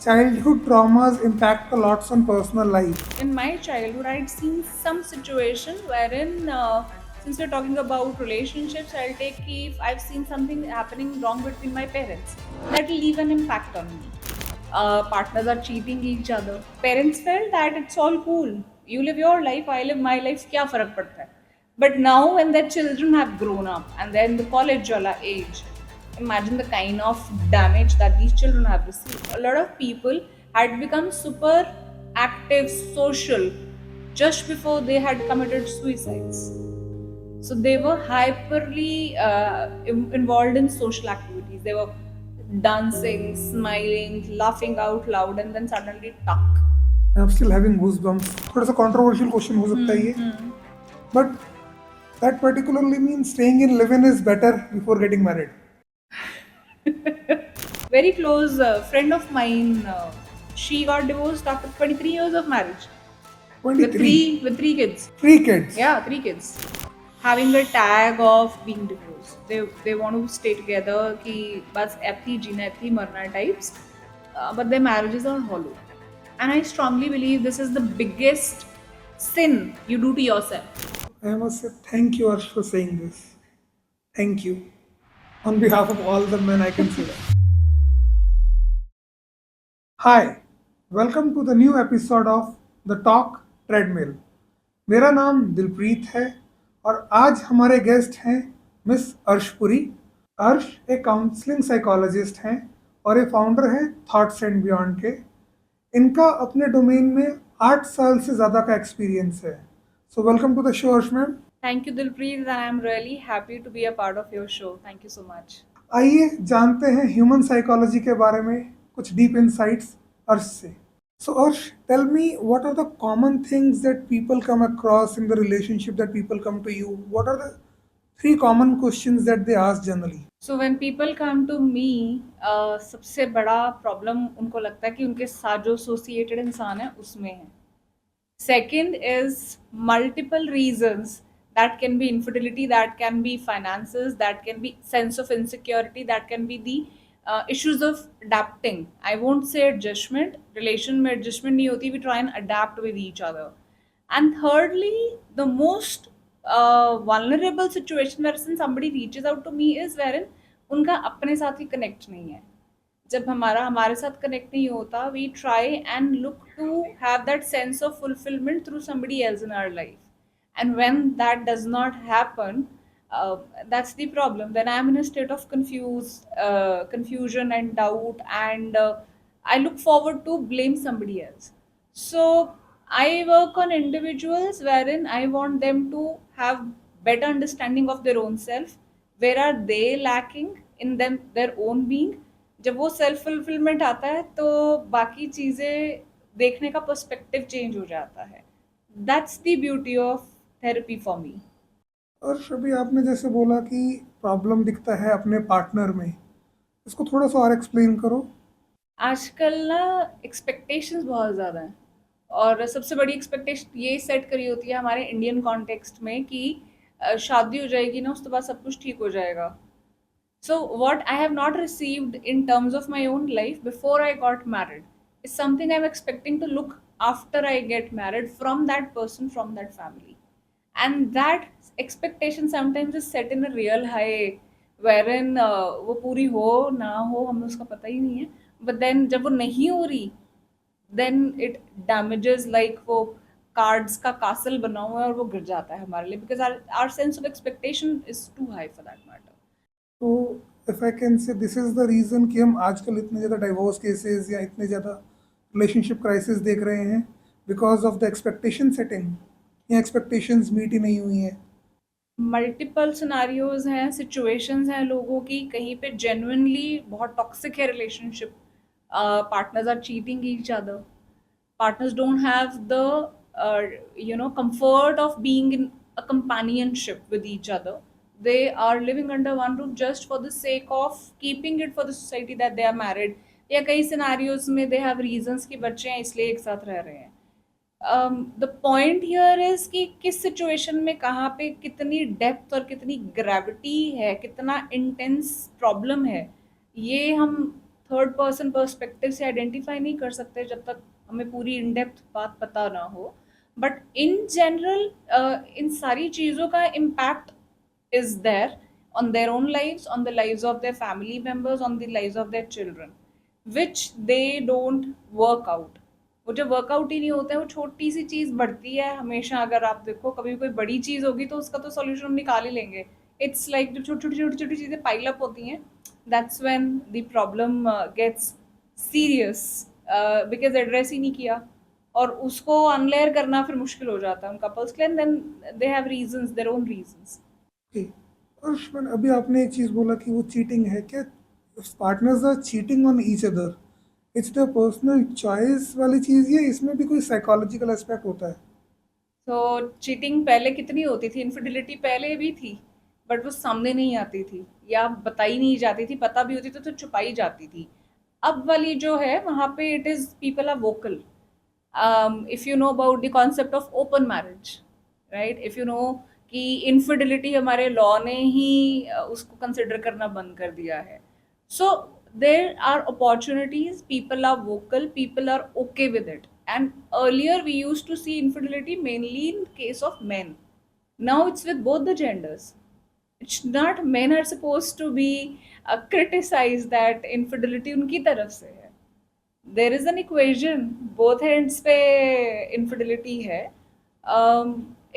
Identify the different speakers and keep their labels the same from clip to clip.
Speaker 1: Childhood traumas impact a lots on personal life.
Speaker 2: In my childhood, I'd seen some situation wherein, since we're talking about relationships, I'll take if I've seen something happening wrong between my parents, that'll leave an impact on me. Partners are cheating each other. Parents felt that it's all cool. You live your life, I live my life. क्या फर्क पड़ता है? But now, when their children have grown up and they're in the college wala age, imagine the kind of damage that these children have received. A lot of people had become super active, social, just before they had committed suicides. So they were hyperly involved in social activities. They were dancing, smiling, laughing out loud, and then suddenly tuck.
Speaker 1: I'm still having goosebumps. थोड़ा सा controversial question हो सकता है ये, but that particularly means staying in live-in is better before getting married.
Speaker 2: Very close friend of mine, she got divorced after 23 years of marriage with
Speaker 1: 23,
Speaker 2: three kids.
Speaker 1: 3 kids.
Speaker 2: Yeah, three kids. Having a tag of being divorced. They want to stay together कि बस ऐथी जीना ऐथी मरना types. But their marriages are hollow. And I strongly believe this is the biggest sin you do to yourself.
Speaker 1: I must say thank you, Arsh, for saying this. Thank you. On behalf of all the men, I can say that. Hi, welcome to the new episode of The Talk Treadmill. मेरा नाम दिलप्रीत है और आज हमारे guest हैं miss अर्शपुरी। अर्श एक counselling psychologist हैं और ये फाउंडर हैं थॉट्स एंड बियॉन्ड के। इनका अपने डोमेन में 8 साल से ज़्यादा का एक्सपीरियंस है। So welcome to the show Arsh ma'am.
Speaker 2: Thank you, Dilpreet, and I'm really happy to be a part of your show. Thank you so much.
Speaker 1: आइए जानते हैं ह्यूमन साइकोलॉजी के बारे में कुछ डीप इनसाइट्स अर्श से। So Arsh, tell me what are the common things that people come across in the relationship that people come to you? What are the 3 common questions that they ask generally?
Speaker 2: So when people come to me, सबसे बड़ा problem उनको लगता है कि उनके साथ जो associated इंसान है उसमें है. Second is multiple reasons. That can be infidelity, that can be finances, that can be sense of insecurity, that can be the issues of adapting. I won't say adjustment. Relation में adjustment नहीं होती. We try and adapt with each other. And thirdly, the most vulnerable situation wherein somebody reaches out to me is wherein उनका अपने साथ ही connect नहीं है. जब हमारा हमारे साथ कनेक्ट नहीं होता, we try and look to have that sense of fulfilment through somebody else in our life. And when that does not happen, that's the problem. Then I'm in a state of confusion and doubt, and I look forward to blame somebody else. So I work on individuals wherein I want them to have better understanding of their own self. Where are they lacking in them, their own being? जब वो self fulfilment आता है तो बाकी चीज़ें देखने का perspective change हो जाता है. That's the beauty of therapy for me.
Speaker 1: और अभी आपने जैसे बोला कि प्रॉब्लम दिखता है अपने पार्टनर में, इसको थोड़ा सा और एक्सप्लेन करो।
Speaker 2: आजकल ना एक्सपेक्टेशंस बहुत ज़्यादा हैं, और सबसे बड़ी एक्सपेक्टेशन ये सेट करी होती है हमारे इंडियन कॉन्टेक्स्ट में कि शादी हो जाएगी ना उसके बाद सब कुछ ठीक हो जाएगा. So, what I have not received in terms of my own life before I got married is something I'm expecting to look after I get married from that person, from that family. And that expectation sometimes is set in a real high, wherein वो पूरी हो ना हो हमें उसका पता ही नहीं है. But then जब वो नहीं हो रही, then it damages, like वो कार्ड्स का कासल बना हुआ है और वो गिर जाता है हमारे लिए, because our sense of expectation is too high for that matter.
Speaker 1: तो if I can say this is the reason कि हम आजकल इतने ज़्यादा डाइवोर्स केसेस या इतने ज़्यादा रिलेशनशिप क्राइसिस देख रहे हैं, because of the expectation setting या एक्सपेक्टेशंस मीट ही नहीं हुई हैं।
Speaker 2: मल्टीपल सिनारियोज हैं, सिचुएशंस हैं लोगों की. कहीं पे जेन्युइनली बहुत टॉक्सिक है relationship. Partners are cheating each other. Partners don't have the comfort of being in a companionship with each other. They are living under one roof just for the sake of keeping it for the society that they are married. या कई scenarios में दे have reasons कि बच्चे हैं इसलिए एक साथ रह रहे हैं. द पॉइंट हियर इज कि किस सिचुएशन में कहाँ पे कितनी डेप्थ और कितनी ग्रेविटी है, कितना इंटेंस प्रॉब्लम है, ये हम थर्ड पर्सन पर्सपेक्टिव से आइडेंटिफाई नहीं कर सकते जब तक हमें पूरी इन डेप्थ बात पता ना हो। बट इन जनरल इन सारी चीज़ों का impact is there on their own lives, on the lives of their family members, on the lives of their children, which they don't work out. वो जब workout ही नहीं होता है, वो छोटी सी चीज बढ़ती है हमेशा। अगर आप देखो कभी कोई बड़ी चीज होगी तो उसका तो सॉल्यूशन हम निकाल ही लेंगे। इट्स लाइक जब छोटी छोटी छोटी छोटी चीजें पाइल अप होती हैं, that's when the problem gets serious, because address ही नहीं किया। और उसको अनलेयर करना फिर मुश्किल हो जाता है उन कपल्स के लिए, and then they have reasons, their own reasons.
Speaker 1: Okay. और अभी आपने एक चीज़ बोला कि वो चीटिंग है क्या? Partners are cheating on each other, it's the personal choice वाली चीज़, या इसमें भी कोई साइकोलॉजिकल एस्पेक्ट होता है?
Speaker 2: तो चीटिंग पहले कितनी होती थी, इनफिडिलिटी पहले भी थी, बट वो सामने नहीं आती थी या बताई नहीं जाती थी। पता भी होती तो छुपाई जाती थी। अब वाली जो है वहाँ पे it is people are vocal. If you know about the concept of open marriage, right, if you know कि इनफिडिलिटी हमारे लॉ ने ही उसको कंसिडर करना बंद कर दिया है। सो there are opportunities, people are vocal, people are okay with it. And earlier we used to see infidelity mainly in case of men. Now it's with both the genders. It's not men are supposed to be criticized that infidelity उनकी तरफ से है। There is an equation, both ends पे infidelity है।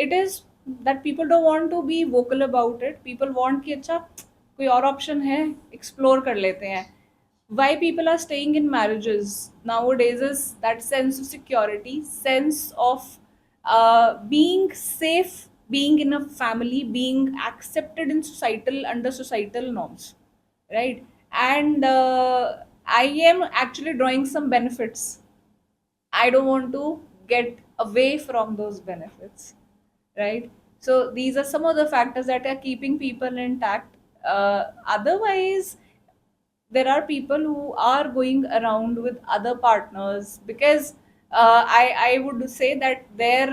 Speaker 2: It is that people don't want to be vocal about it. People want कि अच्छा कोई और option है, explore कर लेते हैं। Why people are staying in marriages nowadays is that sense of security, sense of being safe, being in a family, being accepted in societal, under societal norms, right? And I am actually drawing some benefits. I don't want to get away from those benefits, right? So these are some of the factors that are keeping people intact. Otherwise, there are people who are going around with other partners because I would say that there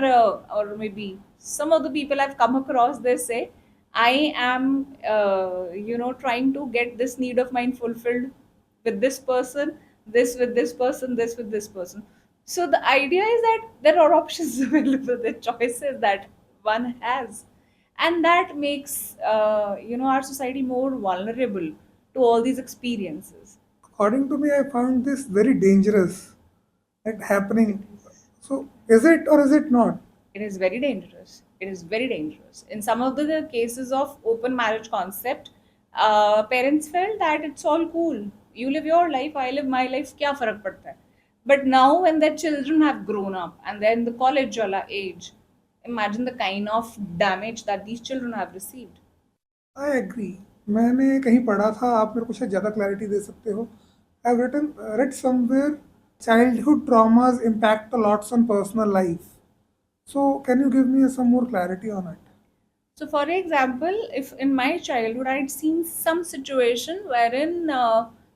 Speaker 2: or maybe some of the people I've come across, they say I am trying to get this need of mine fulfilled with this person, this with this person, this with this person. So the idea is that there are options available, the choices that one has, and that makes our society more vulnerable to all these experiences.
Speaker 1: According to me, I found this very dangerous, like happening. So, is it or is it not?
Speaker 2: It is very dangerous. It is very dangerous. In some of the cases of open marriage concept, parents felt that it's all cool. You live your life, I live my life. क्या फर्क पड़ता है? But now when their children have grown up and they're in the college wala age, imagine the kind of damage that these children have received.
Speaker 1: I agree. मैंने कहीं पढ़ा था, आप मेरे को शायद ज़्यादा क्लैरिटी दे सकते हो। I have written read somewhere childhood traumas impact a lots on personal life. So, can you give me some more clarity on it?
Speaker 2: So, for example, if in my childhood I'd seen some situation wherein,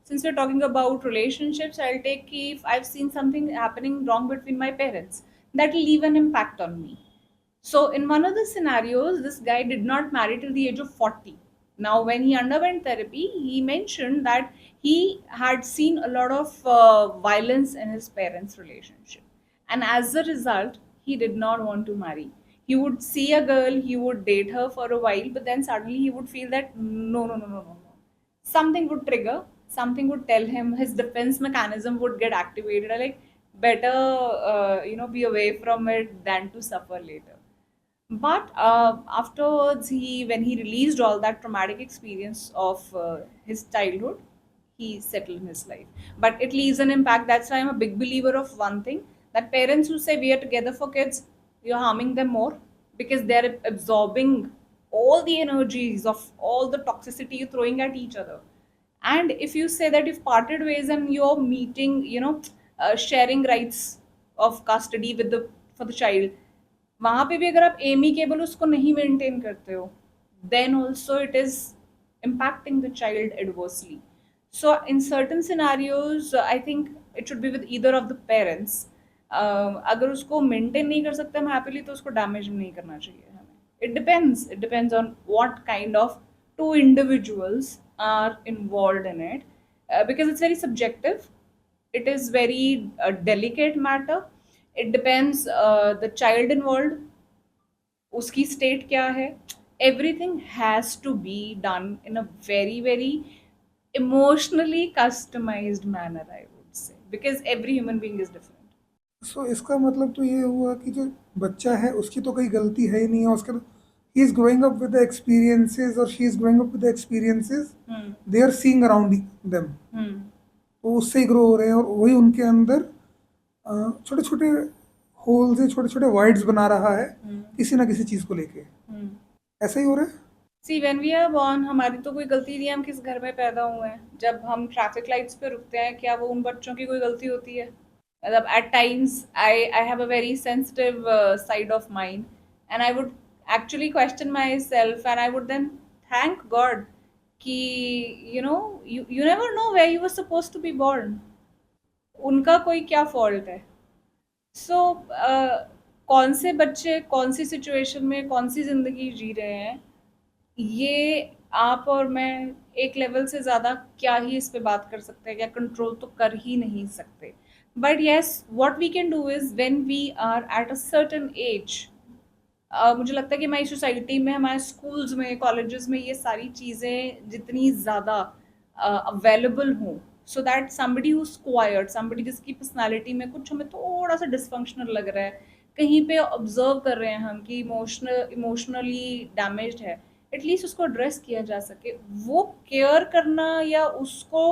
Speaker 2: since we're talking about relationships, I'll take if I've seen something happening wrong between my parents, that will leave an impact on me. So, in one of the scenarios, this guy did not marry till the age of 40. Now, when he underwent therapy, he mentioned that he had seen a lot of violence in his parents' relationship. And as a result, he did not want to marry. He would see a girl, he would date her for a while, but then suddenly he would feel that no, no, no, no, no, no. Something would trigger, something would tell him, his defense mechanism would get activated. Like, better, be away from it than to suffer later. But afterwards, when he released all that traumatic experience of his childhood, he settled in his life. But it leaves an impact. That's why I'm a big believer of one thing, that parents who say we are together for kids, you're harming them more because they're absorbing all the energies of all the toxicity you're throwing at each other. And if you say that you've parted ways and you're meeting, sharing rights of custody with the for the child, वहां पे भी अगर आप amicable उसको नहीं maintain करते हो, then also it is impacting the child adversely. So in certain scenarios, I think it should be with either of the parents. अगर उसको मेंटेन नहीं कर सकते हम हैप्पीली, तो उसको डैमेज नहीं करना चाहिए हमें। It depends on what kind of two individuals are involved in it. because it's very subjective. It is very delicate matter. It depends the child involved, उसकी state क्या है. Everything has to be done in a very very emotionally customized manner, I would say, because every human being is different.
Speaker 1: सो इसका मतलब तो ये हुआ कि जो बच्चा है उसकी तो कोई गलती है ही नहीं है, उसका he is growing up with the experiences और she is growing up with the experiences they are seeing around them,
Speaker 2: Hmm.
Speaker 1: तो उससे ही ग्रो हो रहे हैं और वही उनके अंदर छोटे छोटे होल्स है, छोटे छोटे वाइड्स बना रहा है किसी ना किसी चीज़ को लेके.
Speaker 2: Hmm.
Speaker 1: ऐसा ही हो रहा है.
Speaker 2: See when we are born, हमारी तो कोई गलती नहीं है, हम किस घर में पैदा हुए हैं. जब हम ट्रैफिक लाइट्स पे रुकते हैं, क्या वो उन बच्चों की कोई गलती होती है? मतलब at times I have a very sensitive side of mind, and I would actually question myself, and I would then thank God कि you never know where you were suppose to be born. उनका कोई क्या fault है? सो कौन से बच्चे कौन सी situation में कौन सी ज़िंदगी जी रहे हैं, ये आप और मैं एक लेवल से ज़्यादा क्या ही इस पे बात कर सकते हैं, क्या कंट्रोल तो कर ही नहीं सकते. But yes, what we can do is when we are at a certain age, मुझे लगता है कि हमारी सोसाइटी में, हमारे स्कूल्स में, कॉलेजेस में ये सारी चीज़ें जितनी ज़्यादा अवेलेबल हों, so that somebody who squared, somebody जिसकी पर्सनालिटी में कुछ हमें थोड़ा सा डिसफंक्शनल लग रहा है, कहीं पे ऑब्जर्व कर रहे हैं हम कि इमोशनली डैमेज्ड है, एटलीस्ट उसको एड्रेस किया जा सके. वो केयर करना या उसको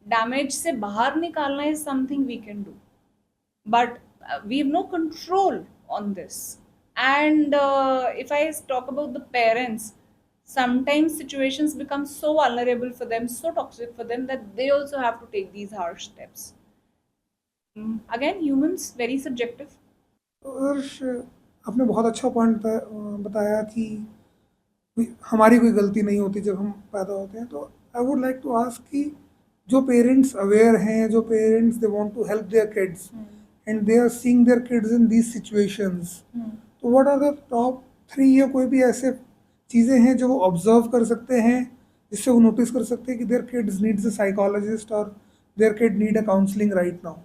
Speaker 2: डैमेज से बाहर निकालना is something we can do, but we have no control on this. And if I talk about the parents, sometimes situations become so vulnerable for them, so toxic for them, that they also have to take these harsh steps. Again, humans very subjective.
Speaker 1: तो हर्ष, आपने बहुत अच्छा point बताया कि हमारी कोई गलती नहीं होती जब हम पैदा होते हैं. तो I would like to ask कि जो पेरेंट्स अवेयर हैं, जो parents they want to help their kids and they are seeing their kids in these situations, तो व्हाट आर द टॉप 3 या कोई भी ऐसे चीज़ें हैं जो वो ऑब्जर्व कर सकते हैं, जिससे वो नोटिस कर सकते हैं कि their kids needs a psychologist और their kid need a counselling right now.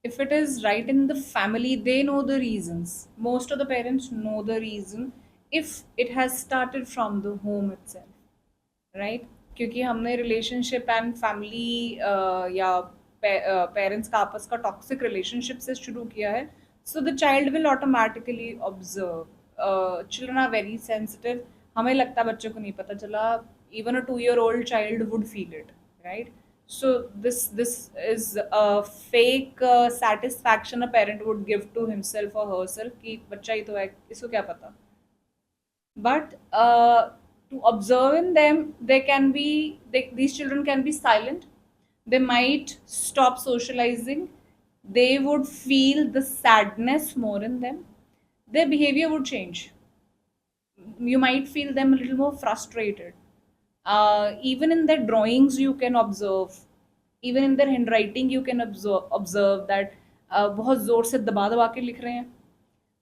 Speaker 2: If it is right in the family, they know the reasons. Most of the parents know the reason if it has started from the home itself, right? क्योंकि हमने relationship and family या parents का आपस का toxic relationship से शुरू किया है, so the child will automatically observe. Children are very sensitive. हमें लगता है बच्चों को नहीं पता चला, even a 2-year-old child would feel it, right? So this is a fake satisfaction a parent would give to himself or herself कि बच्चा ही तो है, इसको क्या पता. But to observe in them, these children can be silent, they might stop socializing, they would feel the sadness more in them, their behavior would change, you might feel them a little more frustrated. Even in their drawings you can observe, even in their handwriting you can observe that बहुत जोर से दबा दबा के लिख रहे हैं,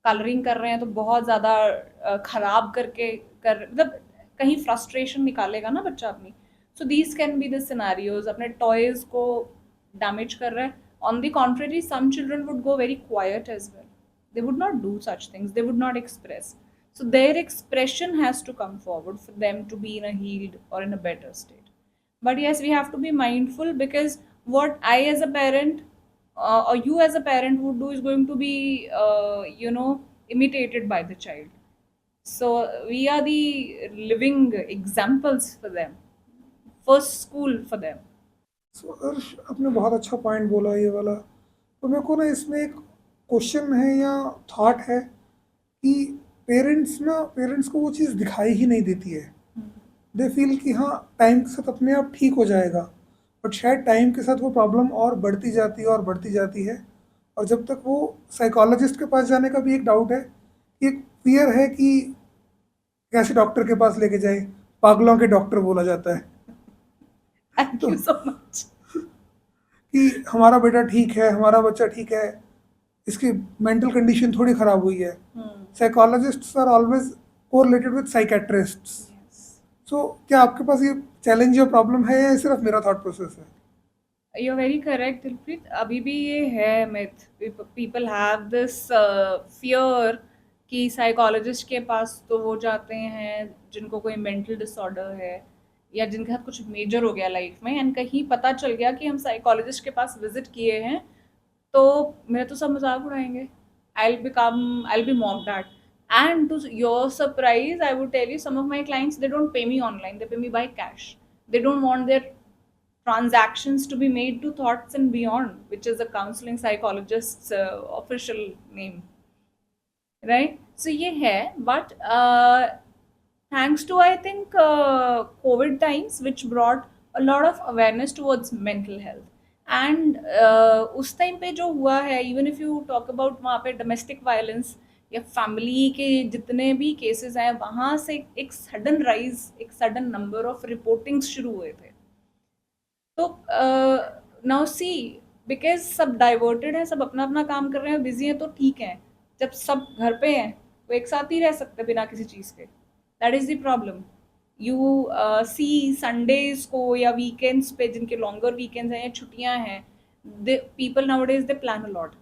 Speaker 2: colouring कर रहे हैं तो बहुत ज़्यादा खराब करके मतलब कहीं फ्रस्ट्रेशन निकालेगा ना बच्चा अपनी. So these can be the scenarios. अपने टॉयज को डैमेज कर रहा है. On the contrary, some children would go very quiet as well, they would not do such things, they would not express. So their expression has to come forward for them to be in a healed or in a better state. But yes, we have to be mindful, because what I as a parent or you as a parent would do is going to be imitated by the child. So we are the living examples for them, first school for them.
Speaker 1: सो हर्ष, आपने बहुत अच्छा point बोला ये वाला. तो मेरे को ना इसमें एक क्वेश्चन है या थॉट है कि पेरेंट्स को वो चीज़ दिखाई ही नहीं देती है. दे फील कि हाँ, टाइम के साथ अपने आप ठीक हो जाएगा, बट शायद टाइम के साथ वो प्रॉब्लम और बढ़ती जाती है और बढ़ती जाती है. और जब तक वो साइकोलॉजिस्ट के पास जाने का भी एक डाउट है, एक फियर है कि कैसे डॉक्टर के पास लेके जाए, पागलों के डॉक्टर बोला जाता है.
Speaker 2: Thank
Speaker 1: तो
Speaker 2: you so much.
Speaker 1: कि हमारा बेटा ठीक है, हमारा बच्चा ठीक है, इसकी मेंटल कंडीशन थोड़ी खराब हुई है. Psychologists are always correlated with psychiatrists.
Speaker 2: Yes.
Speaker 1: So क्या आपके पास ये चैलेंज या प्रॉब्लम है या ये सिर्फ मेरा थॉट प्रोसेस है?
Speaker 2: You're very correct, Dilpreet. अभी भी ये है myth. People have this fear कि साइकोलॉजिस्ट के पास तो वो जाते हैं जिनको कोई मेंटल डिसऑर्डर है या जिनके साथ कुछ मेजर हो गया लाइफ में, एंड कहीं पता चल गया कि हम साइकोलॉजिस्ट के पास विजिट किए हैं तो मेरा तो सब मजाक उड़ाएंगे. I'll be mocked at. And to your surprise, I would tell you, some of my clients, they don't pay me online, they pay me by cash. They don't want their transactions to be made to Thoughts and Beyond, which is a counseling psychologist's official name, right? So ये है, but thanks to, I think, COVID times, which brought a lot of awareness towards mental health. And उस time पे जो हुआ है, even if you talk about वहाँ पे domestic violence या फैमिली के जितने भी केसेस हैं, वहाँ से एक सडन राइज, एक सडन नंबर ऑफ रिपोर्टिंग्स शुरू हुए थे. तो नाउ सी, बिकॉज सब डाइवर्टेड है, सब अपना अपना काम कर रहे हैं, बिजी हैं, तो ठीक है. जब सब घर पे हैं वो एक साथ ही रह सकते हैं बिना किसी चीज़ के. That is the problem. You see Sundays को या वीकेंड्स पे, जिनके लॉन्गर वीकेंड्स हैं या छुट्टियां हैं, the people nowadays they plan a lot.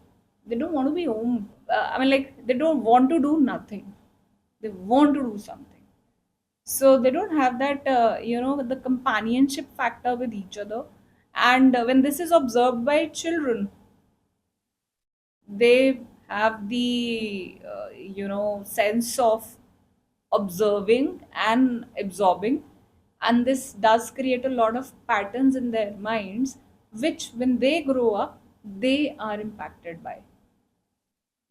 Speaker 2: They don't want to be home. I mean like they don't want to do nothing, they want to do something. So they don't have that the companionship factor with each other. And when this is observed by children, they have the sense of observing and absorbing, and this does create a lot of patterns in their minds, which when they grow up, they are impacted by.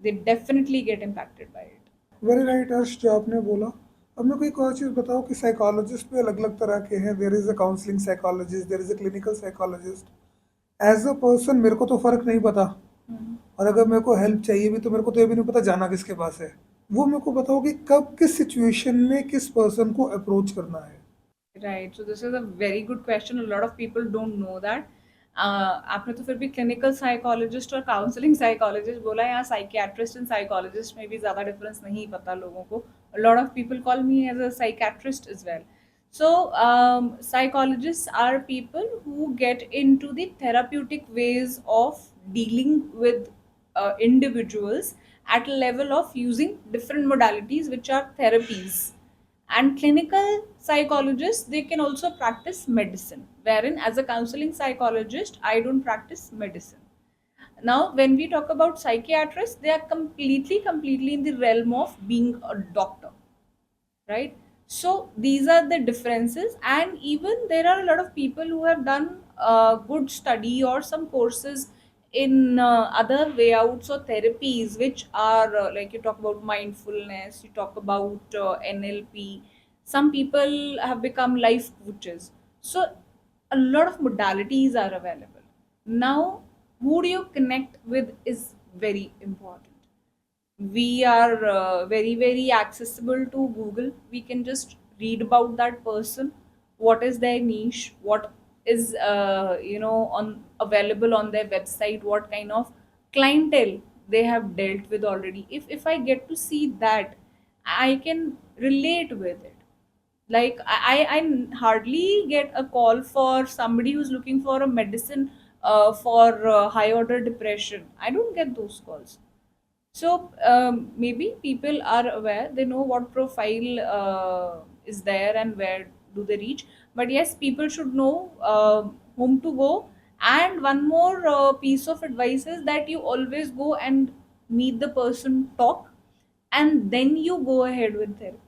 Speaker 2: They definitely get impacted by it.
Speaker 1: Very right Harsh जो आपने बोला. अब मेरे को एक और चीज़ बताओ कि साइकोलॉजिस्ट भी अलग अलग तरह के हैं. There is a counselling psychologist, there is a clinical psychologist. As a person मेरे को तो फ़र्क नहीं पता, और अगर मेरे को हेल्प चाहिए भी तो मेरे को तो ये भी नहीं पता जाना किसके पास है. वो मेरे को बताओ कि कब किस सिचुएशन में किस पर्सन को अप्रोच करना है.
Speaker 2: Right. So this is a very good question. A lot of people don't know that. आपने तो फिर भी क्लिनिकल साइकोलॉजिस्ट और काउंसलिंग साइकोलॉजिस्ट बोला, यहाँ साइकियाट्रिस्ट एंड साइकोलॉजिस्ट में भी ज़्यादा डिफरेंस नहीं पता लोगों को. A lot of people call me as a psychiatrist as well. So psychologists are people who get into the therapeutic ways of dealing with individuals at a level of using different modalities, which are therapies. And clinical psychologists, they can also practice medicine, wherein as a counseling psychologist I don't practice medicine. Now when we talk about psychiatrists, they are completely in the realm of being a doctor, right? So these are the differences. And even there are a lot of people who have done good study or some courses in other way outs or therapies, which are like, you talk about mindfulness, you talk about NLP. Some people have become life coaches. So a lot of modalities are available. Now who do you connect with is very important. We are very accessible to Google. We can just read about that person, what is their niche, what is on available on their website, what kind of clientele they have dealt with already. If I get to see that, I can relate with it. Like I hardly get a call for somebody who's looking for a medicine for high order depression. I don't get those calls. So maybe people are aware, they know what profile is there and where do they reach. But yes, people should know whom to go. And one more piece of advice is that you always go and meet the person, talk, and then you go ahead with therapy,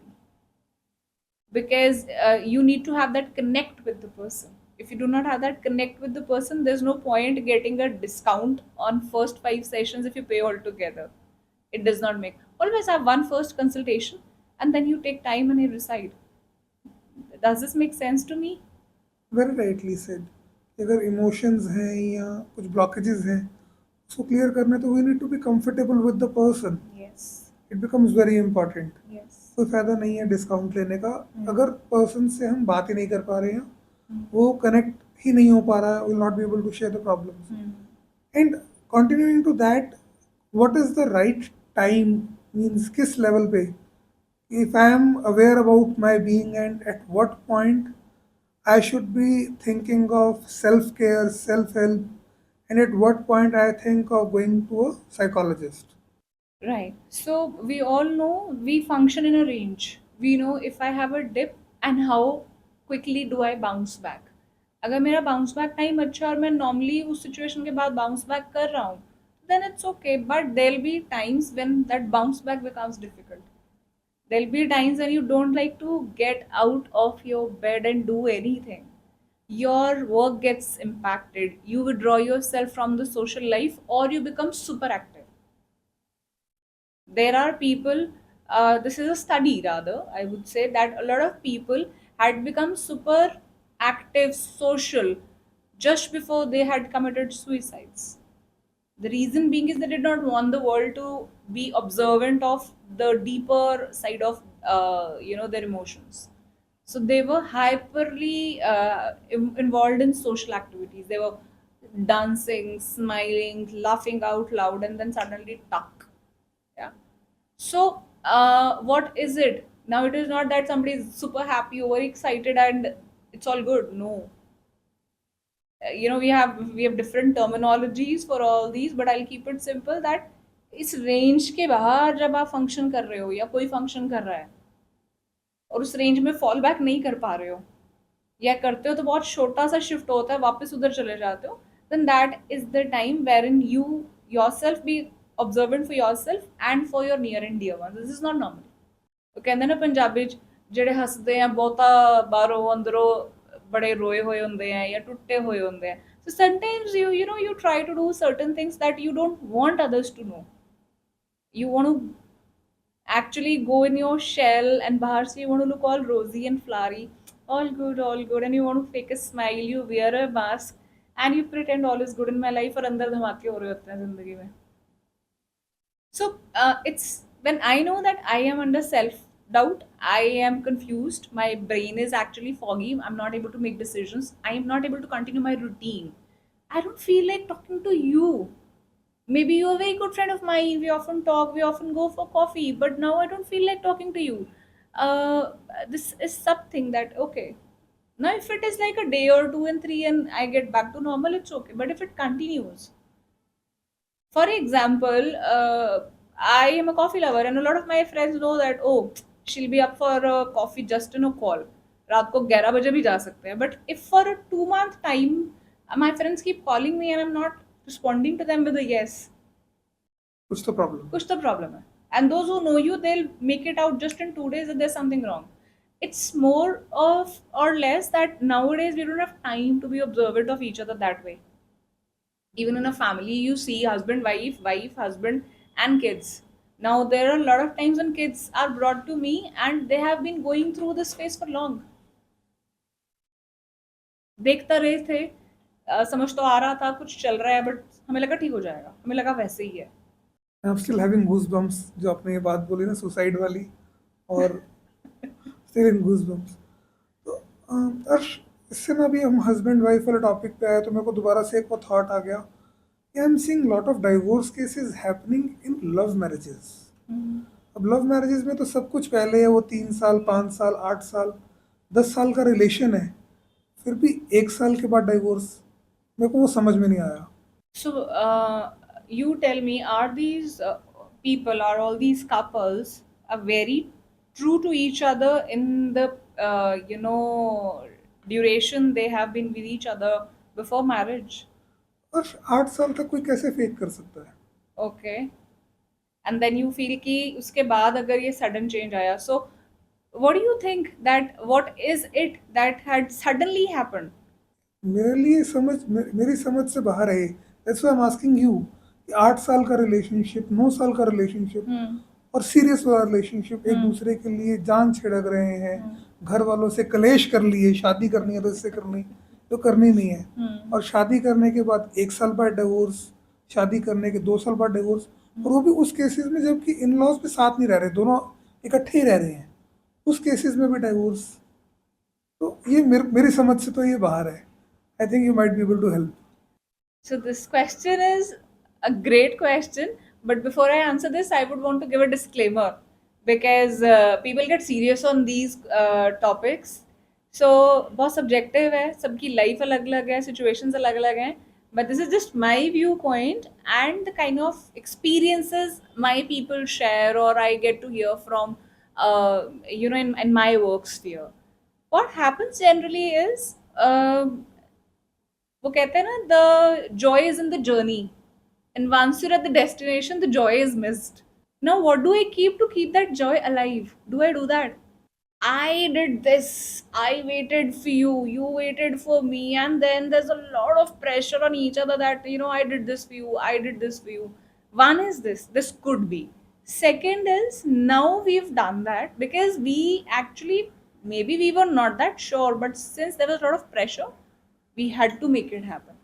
Speaker 2: because you need to have that connect with the person. If you do not have that connect with the person, there's no point getting a discount on first 5 sessions if you pay all together. It does not make. Always have one first consultation and then you take time and you decide. Does this make sense to me?
Speaker 1: Very rightly said. अगर emotions हैं या कुछ blockages हैं उसको clear करना है तो we need to be comfortable with the person.
Speaker 2: Yes.
Speaker 1: It becomes very important.
Speaker 2: Yes.
Speaker 1: कोई फ़ायदा नहीं है डिस्काउंट लेने का
Speaker 2: Hmm.
Speaker 1: अगर पर्सन से हम बात ही नहीं कर पा रहे हैं,
Speaker 2: Hmm.
Speaker 1: वो कनेक्ट ही नहीं हो पा रहा है, will not be able to share the problems.
Speaker 2: Hmm.
Speaker 1: And continuing to that, what is the right time, means किस लेवल पे, if I am aware about my being and at what point I should be thinking of self care, self help, and at what point I think of going to a psychologist.
Speaker 2: Right. So we all know we function in a range. We know if I have a dip and how quickly do I bounce back. अगर मेरा bounce back time अच्छा और मैं normally उस situation के बाद bounce back कर रहा हूँ, then it's okay. But there'll be times when that bounce back becomes difficult. There'll be times when you don't like to get out of your bed and do anything. Your work gets impacted. You withdraw yourself from the social life or you become super active. There are people, this is a study rather, I would say, that a lot of people had become super active social just before they had committed suicides. The reason being is they did not want the world to be observant of the deeper side of their emotions. So they were hyperly involved in social activities. They were dancing, smiling, laughing out loud, and then suddenly tuck. Yeah. So, what is it? Now, it is not that somebody is super happy, overexcited, and it's all good. No. We have different terminologies for all these, but I'll keep it simple that इस range के बाहर जब आप function कर रहे हो या कोई फंक्शन कर रहा है और उस रेंज में फॉल बैक नहीं कर पा रहे हो या करते हो तो बहुत छोटा सा शिफ्ट होता है वापस उधर चले जाते हो then that is the time wherein you yourself be observant for yourself and for your near and dear ones. This is not normal. ਉਹ ਕਹਿੰਦੇ ਨਾ ਪੰਜਾਬੀ ਚ ਜਿਹੜੇ ਹੱਸਦੇ ਆ ਬਹੁਤਾ ਬਾਹਰੋਂ ਅੰਦਰੋਂ ਬੜੇ ਰੋਏ ਹੋਏ ਹੁੰਦੇ ਆ ਜਾਂ ਟੁੱਟੇ ਹੋਏ ਹੁੰਦੇ ਆ so sometimes you try to do certain things that you don't want others to know. You want to actually go in your shell and bahar se you want to look all rosy and flowery, all good, and you want to fake a smile, you wear a mask and you pretend all is good in my life और अंदर धमाके हो रहे होते हैं जिंदगी में. So it's when I know that I am under self doubt, I am confused, my brain is actually foggy, I'm not able to make decisions, I am not able to continue my routine. I don't feel like talking to you. Maybe you're a very good friend of mine, we often talk, we often go for coffee, but now I don't feel like talking to you. This is something that, okay. Now, if it is like a day or two and three and I get back to normal, it's okay. But if it continues, for example, I am a coffee lover, and a lot of my friends know that, oh, she'll be up for a coffee just in a call. रात को 11 बजे भी जा सकते हैं. But if for a 2 month time, my friends keep calling me and I'm not responding to them with a yes,
Speaker 1: कुछ तो problem.
Speaker 2: कुछ तो problem है. And those who know you, they'll make it out just in 2 days that there's something wrong. It's more of or less that nowadays we don't have time to be observant of each other that way. Even in a family you see husband wife husband and kids. Now there are a lot of times when kids are brought to me and they have been going through this phase for long. देखता रहे थे, समझ तो आ रहा था कुछ चल रहा है बट हमें लगा ठीक हो जाएगा, हमें लगा वैसे ही है.
Speaker 1: I am still having goose bumps जो आपने ये बात बोली ना सुसाइड वाली, और स्टिल इन गूज बम्स. तो अर्श, इससे ना अभी हम हस्बैंड वाइफ वाले टॉपिक पे आए तो मेरे को दोबारा से एक और थॉट आ गया कि आई am seeing lot of divorce cases happening in love marriages. अब लव मैरिजेस में तो सब कुछ पहले है, वो 3 साल 5 साल 8 साल 10 साल का रिलेशन है, फिर भी 1 साल के बाद डाइवोर्स. मेरे को वो समझ में नहीं आया.
Speaker 2: So, you tell me, are these people, are all these couples, are very true to each other in the duration they have been with each other before marriage?
Speaker 1: और 8 साल तक कोई कैसे फेक कर सकता है?
Speaker 2: Okay. And then you feel कि उसके बाद अगर ये sudden change आया, so what do you think that what is it that had suddenly happened?
Speaker 1: मेरे लिए मेरी समझ से बाहर है. That's why I am asking you. 8 साल का रिलेशनशिप, 9 साल का रिलेशनशिप और सीरियस वाला रिलेशनशिप, एक दूसरे के लिए जान छिड़क रहे हैं, घर वालों से कलेश कर लिए, शादी करनी है तो इससे करनी तो करनी नहीं है, और शादी करने के बाद 1 साल बाद डिवोर्स, शादी करने के 2 साल बाद डिवोर्स, और वो भी उस केसेस में जबकि इन लॉज पे साथ नहीं रह रहे, दोनों इकट्ठे ही रह रहे हैं, उस केसेस में भी डिवोर्स. तो ये मेरी समझ से तो ये बाहर है. I think you might be able to help.
Speaker 2: So this question is a great question, but before I answer this, I would want to give a disclaimer because people get serious on these topics. सो बहुत subjective है, सबकी life अलग अलग है, situations अलग अलग हैं, but this is just my view point and the kind of experiences my people share और I get to hear from in my work sphere. What happens generally is वो कहते हैं ना, the joy is in the journey and once you're at the destination the joy is missed. Now what do I keep to keep that joy alive? Do I do that? I did this. I waited for you. You waited for me. And then there's a lot of pressure on each other that, I did this for you. I did this for you. One is this. This could be. Second is now we've done that because we actually, maybe we were not that sure, but since there was a lot of pressure, we had to make it happen.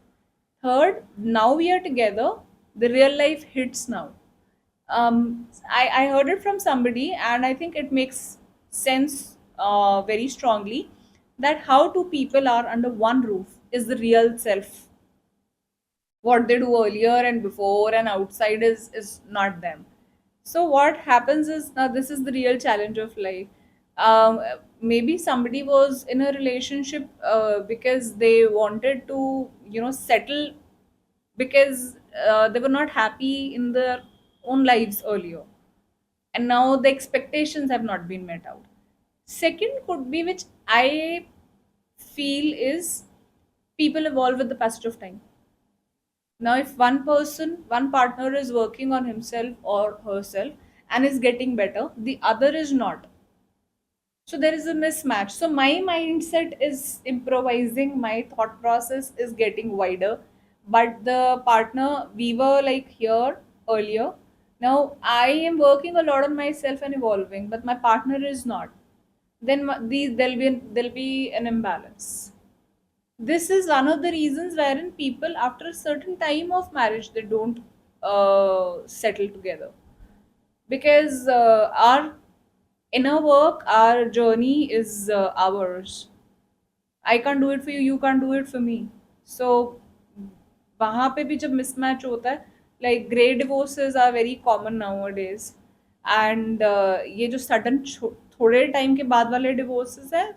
Speaker 2: Third, now we are together. The real life hits now. I heard it from somebody, and I think it makes sense very strongly that how two people are under one roof is the real self. What they do earlier and before and outside is not them. So what happens is, now this is the real challenge of life. Maybe somebody was in a relationship because they wanted to settle because they were not happy in their own lives earlier, and now the expectations have not been met out. Second could be, which I feel, is people evolve with the passage of time. Now if one partner is working on himself or herself and is getting better, the other is not, so there is a mismatch. So my mindset is improvising, my thought process is getting wider, but the partner, we were like here earlier, now I am working a lot on myself and evolving, but my partner is not. Then there'll be an imbalance. This is one of the reasons wherein people after a certain time of marriage they don't settle together, because our inner work, our journey is ours. I can't do it for you, you can't do it for me. So वहाँ पे भी जब mismatch होता है, like grey divorces are very common nowadays, and ये जो sudden थोड़े time के बाद वाले divorces है,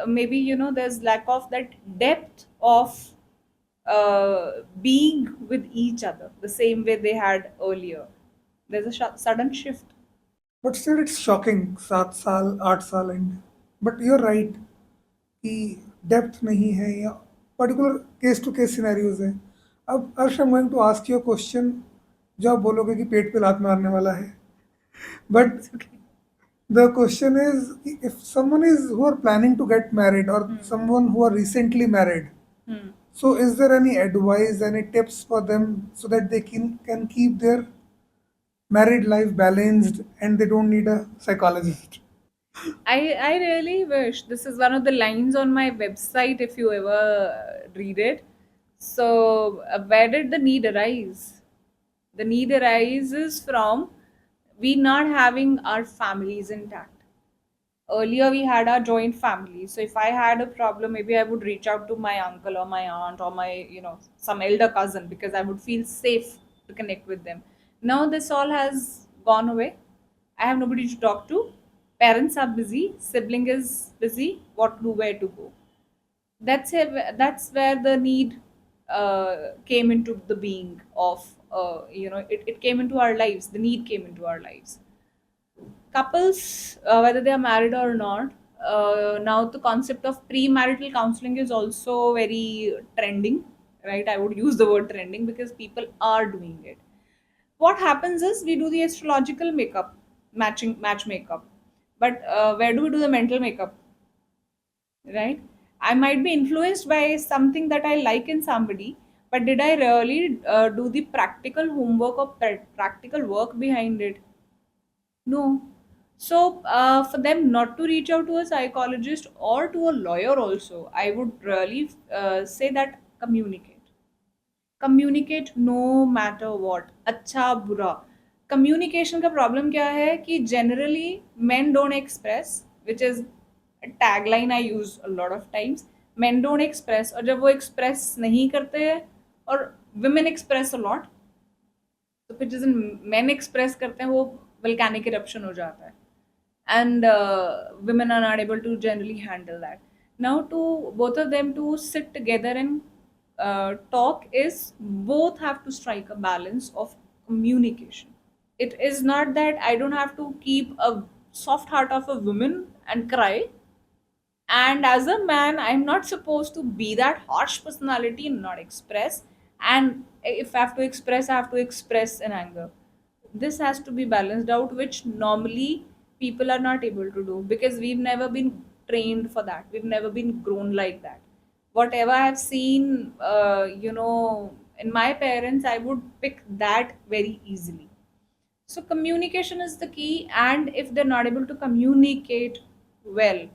Speaker 2: maybe there's lack of that depth of being with each other the same way they had earlier. There's a sudden shift.
Speaker 1: But still, it's shocking. 7 साल 8 साल and but you are right कि depth नहीं है या particular case to case scenarios हैं. अब Arsh, I am going to ask you question जो आप बोलोगे कि पेट पे लात मारने वाला है. But
Speaker 2: It's okay.
Speaker 1: The question is, if someone is who are planning to get married और someone who are recently married,
Speaker 2: Hmm.
Speaker 1: so is there any advice, any tips for them so that they can keep their married life balanced and they don't need a psychologist?
Speaker 2: I really wish, this is one of the lines on my website if you ever read it. So where did the need arise? The need arises from we not having our families intact. Earlier we had our joint family, so if I had a problem, maybe I would reach out to my uncle or my aunt or my some elder cousin, because I would feel safe to connect with them. Now this all has gone away. I have nobody to talk to. Parents are busy, sibling is busy, what to do, where to go. That's where the need came into the being of it came into our lives, the need came into our lives. Couples, whether they are married or not, now the concept of premarital counseling is also very trending, right? I would use the word trending because people are doing it. What happens is we do the astrological makeup, match makeup, but where do we do the mental makeup, right? I might be influenced by something that I like in somebody, but did I really do the practical homework or practical work behind it? No. So, for them not to reach out to a psychologist or to a lawyer, also, I would really say that communicate. Communicate no matter what. अच्छा बुरा. Communication का problem क्या है कि generally men don't express, which is a tagline I use a lot of times. Men don't express, और जब वो express नहीं करते हैं, और women express a lot, तो फिर जिस दिन men express करते हैं वो volcanic eruption हो जाता है, and women are not able to generally handle that. Now, to both of them to sit together and talk is both have to strike a balance of communication. It is not that I don't have to keep a soft heart of a woman and cry. And as a man, I'm not supposed to be that harsh personality and not express. And if I have to express, I have to express in anger. This has to be balanced out, which normally people are not able to do because we've never been trained for that. We've never been grown like that. Whatever I've seen, in my parents, I would pick that very easily. So communication is the key, and if they're not able to communicate well,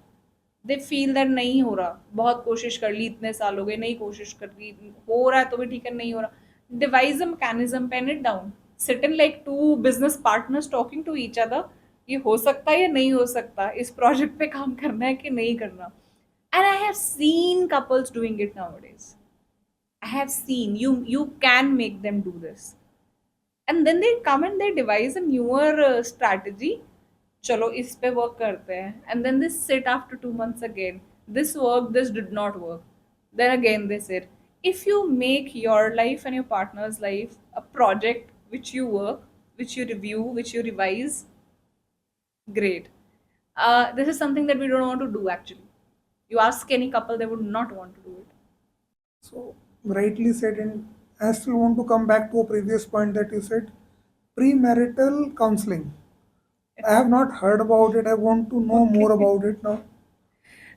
Speaker 2: they feel that नहीं हो रहा, बहुत कोशिश कर ली, इतने साल हो गए, नहीं कोशिश कर रही, हो रहा है तो भी ठीक है, नहीं हो रहा, devise a mechanism, pen it down, sit in like two business partners talking to each other, ये हो सकता है या नहीं हो सकता, इस प्रोजेक्ट पे काम करना है कि नहीं करना. And I have seen couples doing it nowadays. I have seen you can make them do this, and then they come and they devise a newer strategy. चलो इस पे वर्क करते हैं, and then they sit after 2 months again, this worked, this did not work, then again they sit. If you make your life and your partner's life a project which you work, which you review, which you revise, great. This is something that we don't want to do actually. You ask any couple, they would not want to do it.
Speaker 1: So, rightly said, and I still want to come back to a previous point that you said premarital counseling. I have not heard about it. I want to know more
Speaker 2: Okay.
Speaker 1: about it now.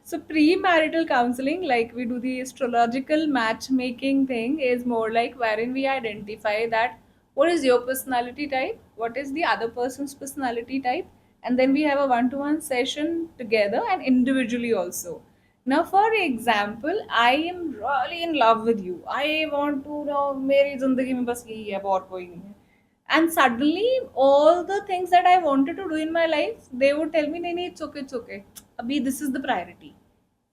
Speaker 2: So premarital counseling, like we do the astrological matchmaking thing, is more like wherein we identify that what is your personality type, what is the other person's personality type, and then we have a one-to-one session together and individually also. Now, for example, I am really in love with you. I want to know मेरी जिंदगी में बस यही है, और कोई नहीं है. And suddenly all the things that I wanted to do in my life, they would tell me, nahi, nahi, it's okay, abhi this is the priority.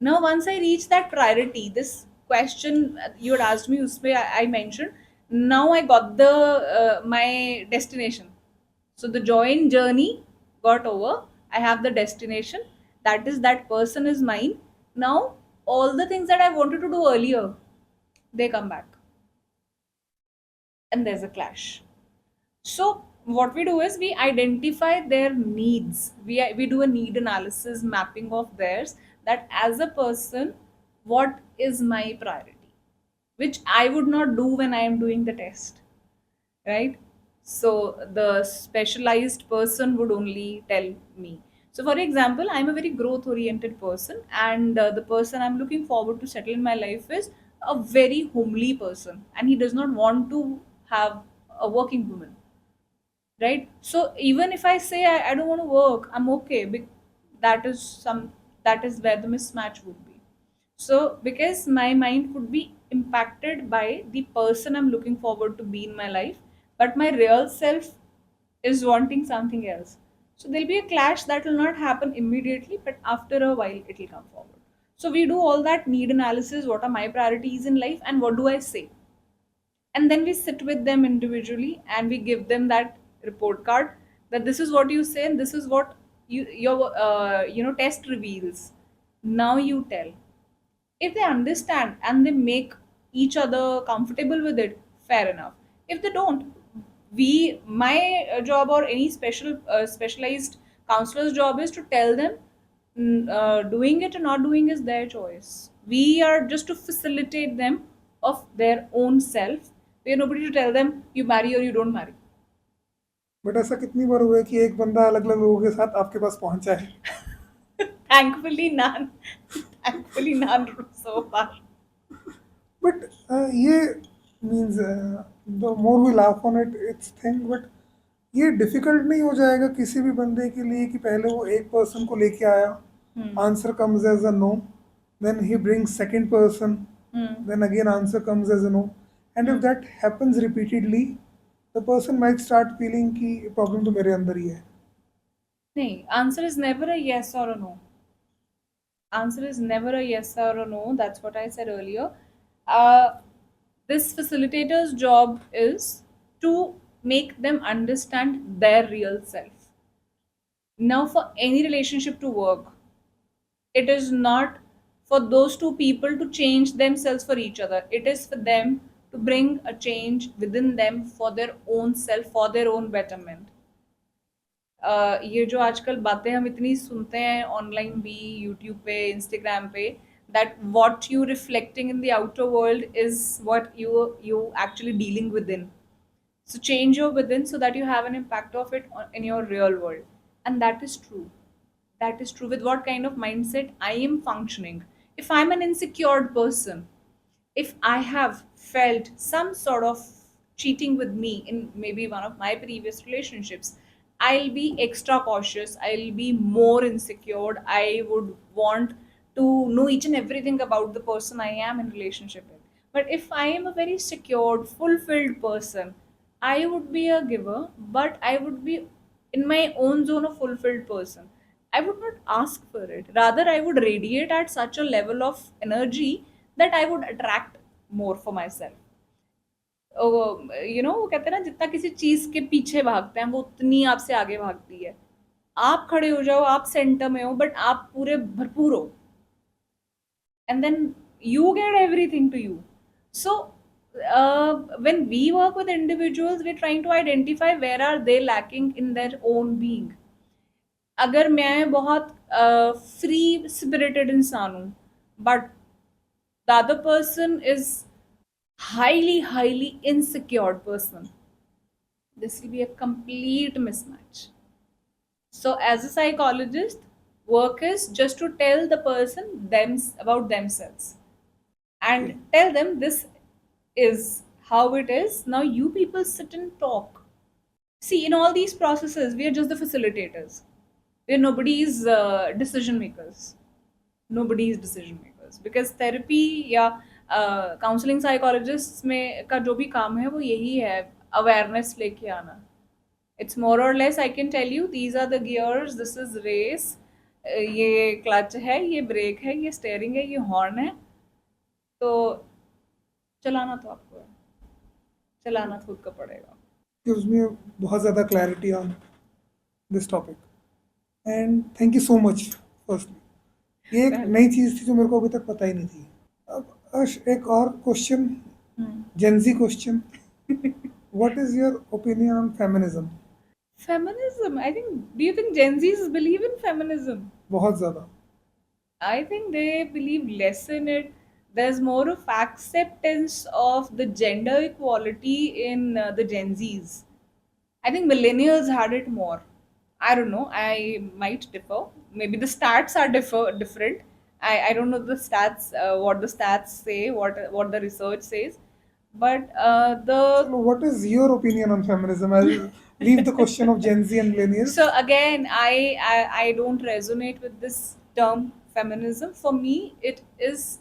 Speaker 2: Now once I reach that priority, this question you had asked me, usme I mentioned, now I got the my destination. So the joint journey got over, I have the destination, that is that person is mine. Now all the things that I wanted to do earlier, they come back, and there's a clash. So what we do is we identify their needs. We do a need analysis mapping of theirs, that as a person, what is my priority, which I would not do when I am doing the test, right? So the specialized person would only tell me. So for example, I'm a very growth oriented person, and the person I'm looking forward to settle in my life is a very homely person, and he does not want to have a working woman, right? So even if I say I don't want to work, I'm okay. That is some, that is where the mismatch would be. So because my mind could be impacted by the person I'm looking forward to be in my life, but my real self is wanting something else. So there'll be a clash that will not happen immediately, but after a while it will come forward. So we do all that need analysis. What are my priorities in life, and what do I say? And then we sit with them individually and we give them that report card, that this is what you say and this is what your test reveals. Now you tell. If they understand and they make each other comfortable with it, fair enough. If they don't, we my job or any specialized counselor's job is to tell them, doing it or not doing is their choice. We are just to facilitate them of their own self. We are nobody to tell them you marry or you don't marry.
Speaker 1: But ऐसा कितनी बार हुआ है कि एक बंदा अलग अलग लोगों के साथ आपके पास पहुंचा है?
Speaker 2: Thankfully, none. Thankfully, none so far.
Speaker 1: But ये means the more we laugh on it it's thing, but ये डिफिकल्ट नहीं हो जाएगा किसी भी बंदे के लिए कि पहले वो एक पर्सन को लेके आया,
Speaker 2: Hmm.
Speaker 1: Answer comes as a no, then he brings second person,
Speaker 2: Hmm.
Speaker 1: then again answer comes as a no, and if
Speaker 2: Hmm.
Speaker 1: that happens repeatedly, the person might start feeling कि problem तो मेरे अंदर ही है.
Speaker 2: No, answer is never a yes or a no. Answer is never a yes or a no. That's what I said earlier. Uh, this facilitator's job is to make them understand their real self. Now, for any relationship to work, it is not for those two people to change themselves for each other. It is for them to bring a change within them for their own self, for their own betterment. ये जो आजकल बातें हम इतनी सुनते हैं online भी, YouTube पे, इंस्टाग्राम पे, that what you reflecting in the outer world is what you actually dealing with in. So change your within so that you have an impact of it in your real world. And that is true. That is true with what kind of mindset I am functioning. If I'm an insecure person, if I have felt some sort of cheating with me in maybe one of my previous relationships, I'll be extra cautious. I'll be more insecure. I would want to know each and everything about the person I am in relationship with. But if I am a very secured, fulfilled person, I would be a giver, but I would be in my own zone of fulfilled person. I would not ask for it. Rather, I would radiate at such a level of energy that I would attract more for myself. वो कहते हैं ना, जितना किसी चीज के पीछे भागते हैं वो उतनी आपसे आगे भागती है. आप खड़े हो जाओ, आप सेंटर में हो, बट आप पूरे भरपूर हो, and then you get everything to you. So when we work with individuals, we're trying to identify where are they lacking in their own being. अगर मैं बहुत फ्री स्पिरिटेड इंसान हूँ, but the other person is highly insecure person, this will be a complete mismatch. So as a psychologist, work is just to tell the person them about themselves and tell them this is how it is. Now you people sit and talk. See, in all these processes, we are just the facilitators. We're nobody's decision makers. Nobody's decision makers. Because therapy या counselling psychologist में का जो भी काम है वो यही है, अवेयरनेस लेके आना. It's more or less I can tell you these are the gears, this is race, ये क्लच है, ये ब्रेक है, ये स्टेयरिंग है, ये हॉर्न है. तो चलाना तो आपको है, चलाना खुद का पड़ेगा.
Speaker 1: gives me बहुत ज़्यादा clarity on this topic and thank you so much firstly. ये एक नई चीज़ थी जो मेरे को अभी तक पता ही नहीं थी. अब अर्श, एक और question, Gen Z question. What is your opinion on feminism?
Speaker 2: Feminism, I think, do you think Gen Zs believe in feminism?
Speaker 1: बहुत ज़्यादा.
Speaker 2: I think they believe less in it. There's more of acceptance of the gender equality in the Gen Zs. I think millennials had it more. I don't know. I might differ. Maybe the stats are different. I don't know the stats, what the stats say, what the research says. But the
Speaker 1: So what is your opinion on feminism? I'll leave the question of Gen Z and millennials.
Speaker 2: So again, I don't resonate with this term feminism. For me, it is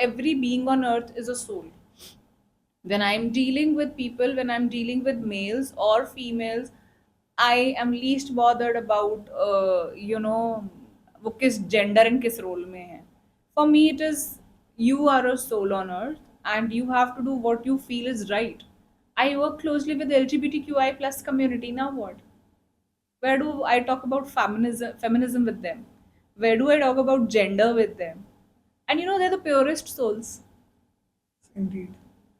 Speaker 2: every being on earth is a soul. When I'm dealing with people, when I'm dealing with males or females, I am least bothered about वो किस gender and किस role में है. For me, it is you are a soul on earth and you have to do what you feel is right. I work closely with the LGBTQI plus community. Now what? Where do I talk about feminism with them? Where do I talk about gender with them? And they're the purest souls.
Speaker 1: Indeed.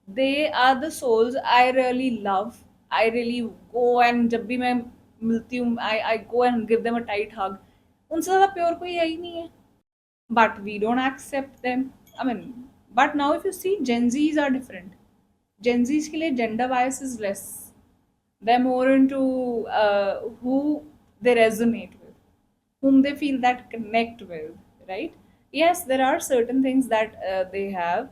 Speaker 2: They are the souls I really love. I really go and जब भी मैं मिलती हूँ, I go and give them a tight hug. उनसे ज़्यादा pure कोई है ही नहीं है. But we don't accept them. I mean, but now if you see, Gen Zs are different. Gen Zs के लिए gender bias is less. They're more into who they resonate with, whom they feel that connect with, right? Yes, there are certain things that they have,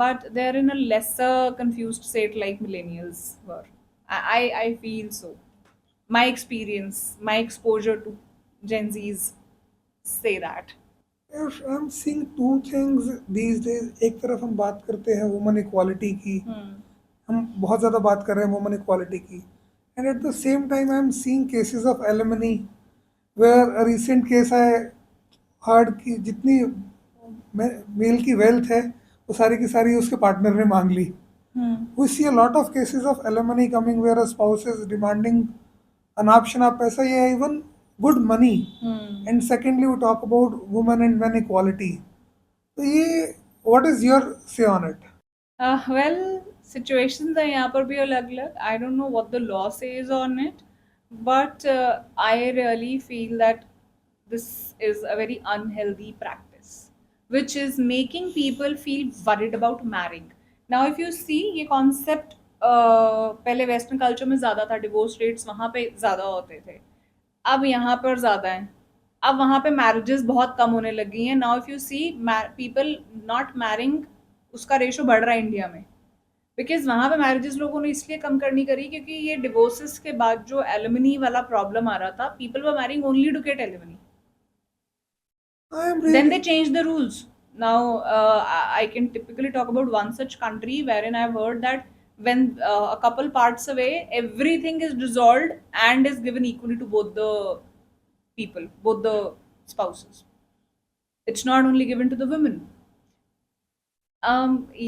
Speaker 2: but they're in a lesser confused state like millennials were. I feel so. My experience, my exposure to Gen Zs say that.
Speaker 1: Yes, I'm seeing two things these days. एक तरफ हम बात करते हैं woman equality की, हम बहुत ज़्यादा बात कर रहे हैं वुमन इक्वालिटी की, and at the same time I am seeing cases of alimony where recent case I heard कि जितनी मेल की वेल्थ है वो सारी की सारी उसके पार्टनर ने मांग ली. We see a lot of cases of alimony coming where a spouse is demanding अनाप शनाप पैसा या even good money. And secondly, we talk about women and men equality. तो ये व्हाट इज योर से on it?
Speaker 2: Well, situations are यहाँ पर भी अलग-अलग. I don't know what the law says on it, but I really feel that this is a very unhealthy practice, which is making people feel worried about marrying. Now, if you see ये concept पहले western culture में ज़्यादा था, divorce rates वहाँ पे ज़्यादा होते थे, अब यहाँ पर ज़्यादा हैं। अब वहाँ पे मैरिजेस बहुत कम होने लगी हैं। Now if you see people not marrying, उसका रेशो बढ़ रहा है इंडिया में, बिकॉज वहाँ पे मैरिजेस लोगों ने इसलिए कम करनी करी क्योंकि ये डिवोर्सेस के बाद जो एलिमनी वाला प्रॉब्लम आ रहा था, people were marrying only to get alimony.
Speaker 1: I am
Speaker 2: Then
Speaker 1: really
Speaker 2: they changed the rules. Now I can typically talk about one such country wherein I've heard that when a couple parts away, everything is dissolved and is given equally to both the people, both the spouses. It's not only given to the women.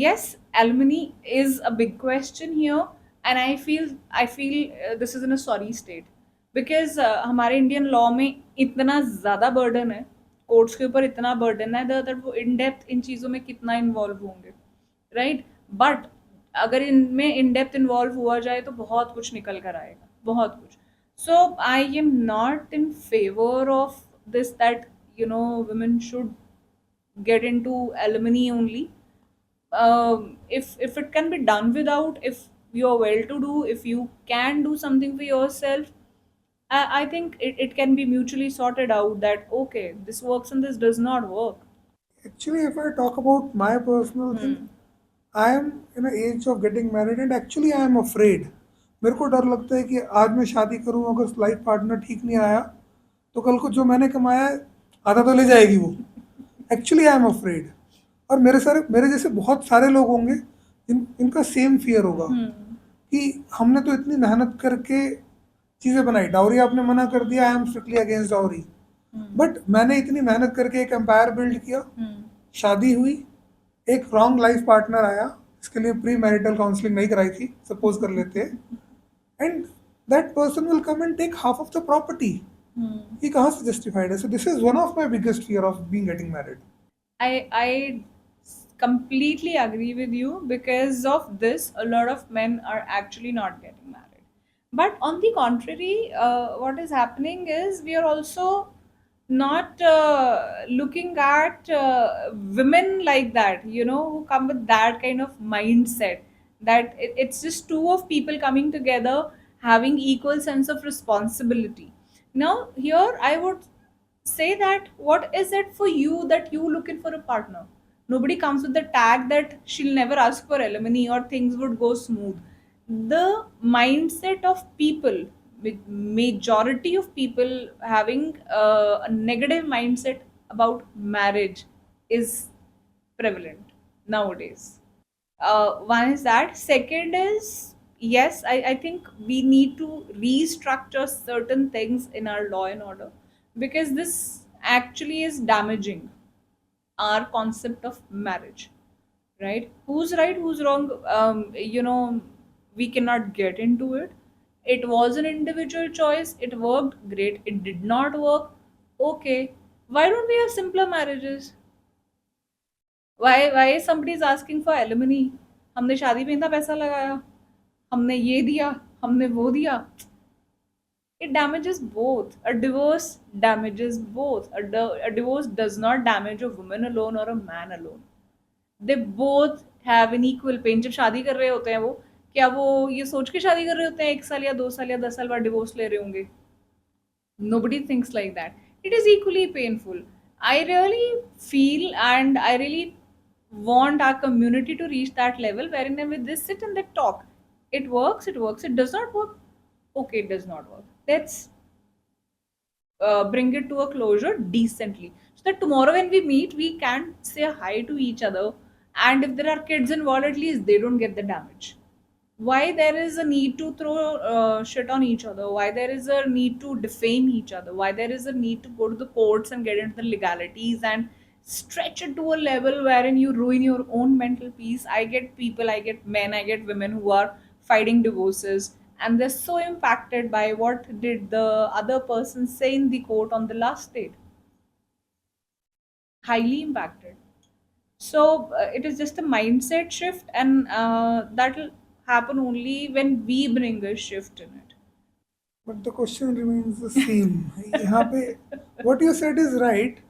Speaker 2: Yes, alimony is a big question here, and I feel this is in a sorry state because हमारे Indian law में इतना ज़्यादा burden है, courts के ऊपर इतना burden है that वो इन डेप्थ इन चीज़ों में कितना इन्वॉल्व होंगे, राइट? बट अगर इनमें इन डेप्थ इन्वॉल्व हुआ जाए तो बहुत कुछ निकल कर आएगा, बहुत कुछ. So I am not in favour of this that women should get into alimony only. If it can be done without, if you're well to do, if you can do something for yourself, I think it can be mutually sorted out that okay, this works and this does not work.
Speaker 1: Actually if I talk about my personal thing,
Speaker 2: Hmm.
Speaker 1: I am in age of getting married and actually I am afraid. मेरे को डर लगता है कि आज मैं शादी करूं, अगर लाइफ पार्टनर ठीक नहीं आया तो कल को जो मैंने कमाया है आधा तो ले जाएगी वो. Actually I am afraid. और मेरे जैसे बहुत सारे लोग होंगे इनका सेम फियर होगा
Speaker 2: Hmm.
Speaker 1: कि हमने तो इतनी मेहनत करके चीज़ें बनाई. डाउरी आपने मना कर दिया, I am strictly against dowry.
Speaker 2: Hmm.
Speaker 1: But मैंने इतनी मेहनत करके एक एम्पायर बिल्ड किया,
Speaker 2: Hmm.
Speaker 1: शादी हुई, एक रॉन्ग लाइफ पार्टनर आया, इसके लिए प्री मैरिटल काउंसलिंग नहीं कराई थी, सपोज कर लेते हैं, and that person will come and take half of the property.
Speaker 2: Hmm.
Speaker 1: ये कहाँ से जस्टिफाइड है? So this is one of my biggest fear of being getting married.
Speaker 2: I completely agree with you. Because of this, a lot of men are actually not getting married. But on the contrary, what is happening is we are also not looking at women like that, who come with that kind of mindset that it's just two of people coming together having equal sense of responsibility. Now, here I would say that what is it for you that you looking for a partner? Nobody comes with the tag that she'll never ask for alimony or things would go smooth. The mindset of people, with majority of people having a negative mindset about marriage, is prevalent nowadays. One is that. Second is, yes, I think we need to restructure certain things in our law and order because this actually is damaging our concept of marriage, right, who's wrong, we cannot get into it. It was an individual choice, it worked great, it did not work, okay, why don't we have simpler marriages? Why somebody is asking for alimony? हमने शादी में इतना पैसा लगाया, हमने ये दिया, हमने वो दिया. It damages both. A divorce damages both. A divorce does not damage a woman alone or a man alone. They both have an equal pain. जब शादी कर रहे होते हैं वो, क्या वो ये सोच के शादी कर रहे होते हैं 1 साल या 2 साल या 10 साल बाद डिवोर्स ले रहे होंगे? Nobody thinks like that. It is equally painful. I really feel and I really want our community to reach that level wherein we just sit and they talk. It works, it works, it does not work. Okay, it does not work. Let's bring it to a closure decently. So that tomorrow when we meet, we can say hi to each other. And if there are kids involved, at least they don't get the damage. Why there is a need to throw shit on each other? Why there is a need to defame each other? Why there is a need to go to the courts and get into the legalities and stretch it to a level wherein you ruin your own mental peace? I get people, I get men, I get women who are fighting divorces and they're so impacted by what did the other person say in the court on the last date. Highly impacted. So it is just a mindset shift, and that will happen only when we bring a shift in it.
Speaker 1: But the question remains the same. यहाँ पे what you said is right,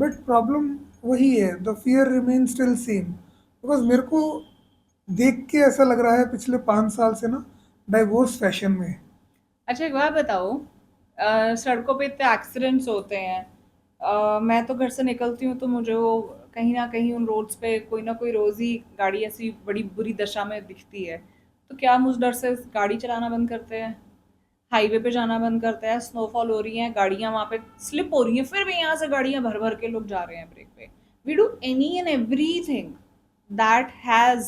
Speaker 1: but problem वही है. The fear remains still same. Because मेरे को देख के ऐसा लग रहा है पिछले 5 साल से ना डाइवोर्स फैशन में है.
Speaker 2: अच्छा, एक बात बताओ, सड़कों पे इतने एक्सीडेंट्स होते हैं, मैं तो घर से निकलती हूँ तो मुझे वो कहीं ना कहीं उन रोड्स पे कोई ना कोई रोज ही गाड़ी ऐसी बड़ी बुरी दशा में दिखती है। तो क्या हम उस डर से गाड़ी चलाना बंद करते हैं, हाईवे पे जाना बंद करते हैं? स्नोफॉल हो रही है, गाड़ियां वहां पे स्लिप हो रही हैं, फिर भी यहाँ से गाड़ियां भर भर के लोग जा रहे हैं ब्रेक पे। We do any and everything that has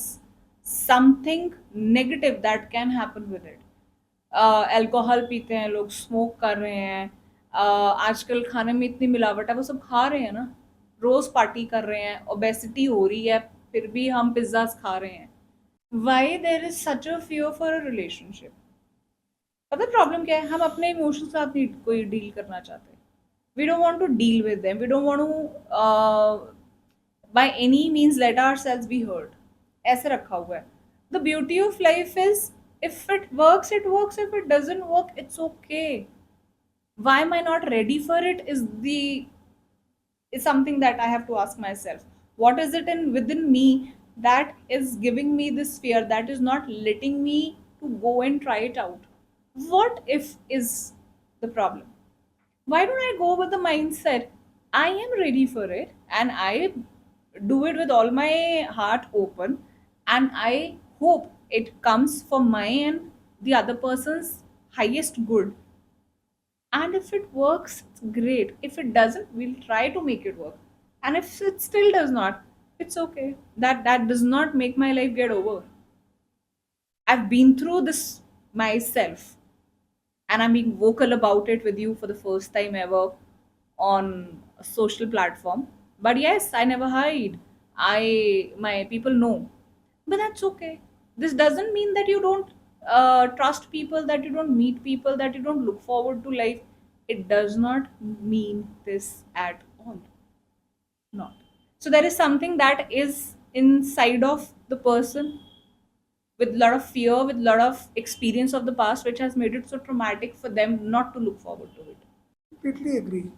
Speaker 2: something negative that can happen with it. Alcohol पीते हैं लोग, स्मोक कर रहे हैं, आजकल खाने में इतनी मिलावट है, वो सब खा रहे हैं ना, रोज पार्टी कर रहे हैं, ओबेसिटी हो रही है, फिर भी हम पिज्जाज खा रहे हैं। Why there is such a fear for a relationship? पता प्रॉब्लम क्या है? हम अपने इमोशंस के साथ नहीं कोई डील करना चाहते। We don't want to deal with them, we don't want to by any means let ourselves be hurt. ऐसे रखा हुआ है। The beauty of life is, if it works it works, if it doesn't work it's okay. Why am I not ready for it is something that I have to ask myself. What is it in within me that is giving me this fear, that is not letting me to go and try it out? What if is the problem? Why don't I go with the mindset I am ready for it, and I do it with all my heart open, and I hope it comes for my and the other person's highest good. And if it works, it's great. If it doesn't, we'll try to make it work. And if it still does not, it's okay. That does not make my life get over. I've been through this myself, and I'm being vocal about it with you for the first time ever on a social platform. But yes, I never hide. My people know, but that's okay. This doesn't mean that you don't trust people, that you don't meet people, that you don't look forward to life. It does not mean this at all. Not. So there is something that is inside of the person with a lot of fear, with a lot of experience of the past, which has made it so traumatic for them not to look forward to it.
Speaker 1: Completely agree.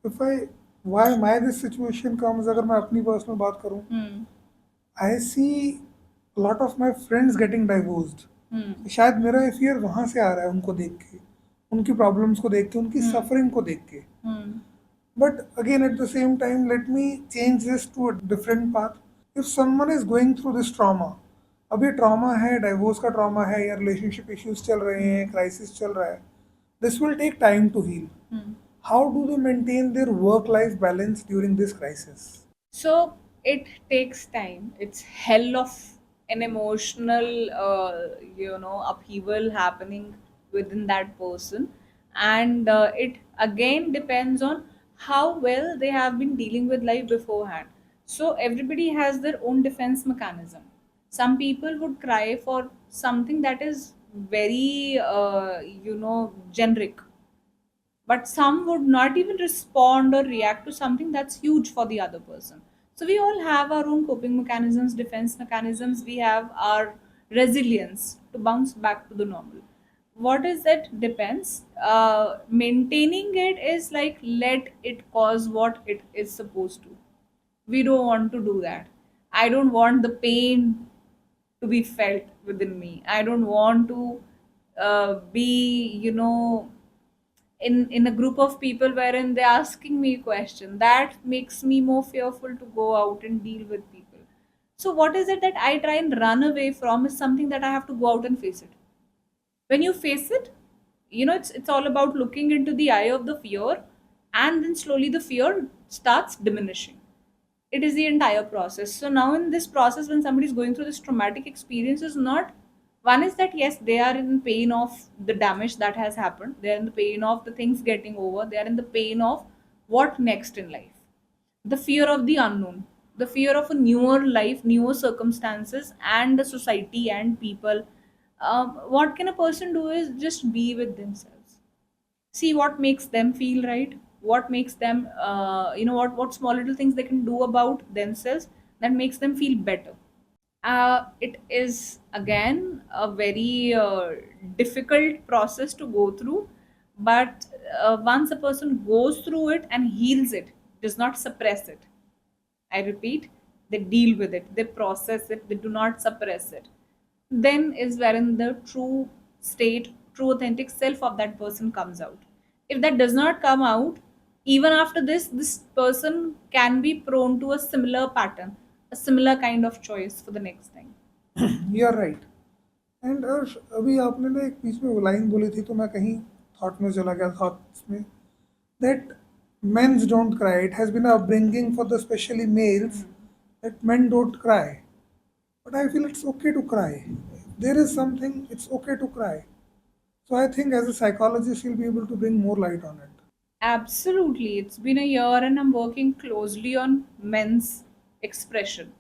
Speaker 1: If I why my this situation comes, अगर मैं अपनी personal बात करूँ,
Speaker 2: Hmm.
Speaker 1: I see a lot of my friends getting divorced.
Speaker 2: Hmm.
Speaker 1: शायद मेरा fear वहाँ से आ रहा है, उनको देख के, उनकी problems को देख के, उनकी
Speaker 2: Hmm.
Speaker 1: suffering को देख के.
Speaker 2: Hmm.
Speaker 1: But again, at the same time, let me change this to a different path. If someone is going through this trauma, अब ये trauma है, divorce का trauma है, या relationship issues चल रहे हैं, crisis चल रहा है, this will take time to heal.
Speaker 2: Hmm.
Speaker 1: How do they maintain their work-life balance during this crisis?
Speaker 2: So it takes time. It's hell of an emotional, upheaval happening within that person, and it again depends on how well they have been dealing with life beforehand. So everybody has their own defense mechanism. Some people would cry for something that is very, generic, but some would not even respond or react to something that's huge for the other person. So we all have our own coping mechanisms, defense mechanisms. We have our resilience to bounce back to the normal. What is it depends. Maintaining it is like let it cause what it is supposed to. We don't want to do that. I don't want the pain to be felt within me. I don't want to be, in a group of people wherein they're asking me a question. That makes me more fearful to go out and deal with people. So what is it that I try and run away from is something that I have to go out and face it. When you face it, it's all about looking into the eye of the fear, and then slowly the fear starts diminishing. It is the entire process. So now in this process, when somebody is going through this traumatic experience, is not, one is that yes, they are in pain of the damage that has happened, they are in the pain of the things getting over, they are in the pain of what next in life, the fear of the unknown, the fear of a newer life, newer circumstances, and the society and people. What can a person do is just be with themselves, see what makes them feel right, what makes them, what small little things they can do about themselves, that makes them feel better. It is again a very difficult process to go through, but once a person goes through it and heals it, does not suppress it. I repeat, they deal with it, they process it, they do not suppress it. Then is wherein the true state, true authentic self of that person comes out. If that does not come out, even after this person can be prone to a similar pattern, a similar kind of choice for the next time.
Speaker 1: You are right. And अभी आपने ना एक बीच में वो line बोली थी तो मैं कहीं थॉट में चला गया, थॉट्स में, that mens don't cry. It has been a upbringing for the specially males that men don't cry, but I feel it's okay to cry. If there is something, it's okay to cry. So I think as a psychologist you'll be able to bring more light on it.
Speaker 2: Absolutely. It's been a year and I'm working closely on men's expression.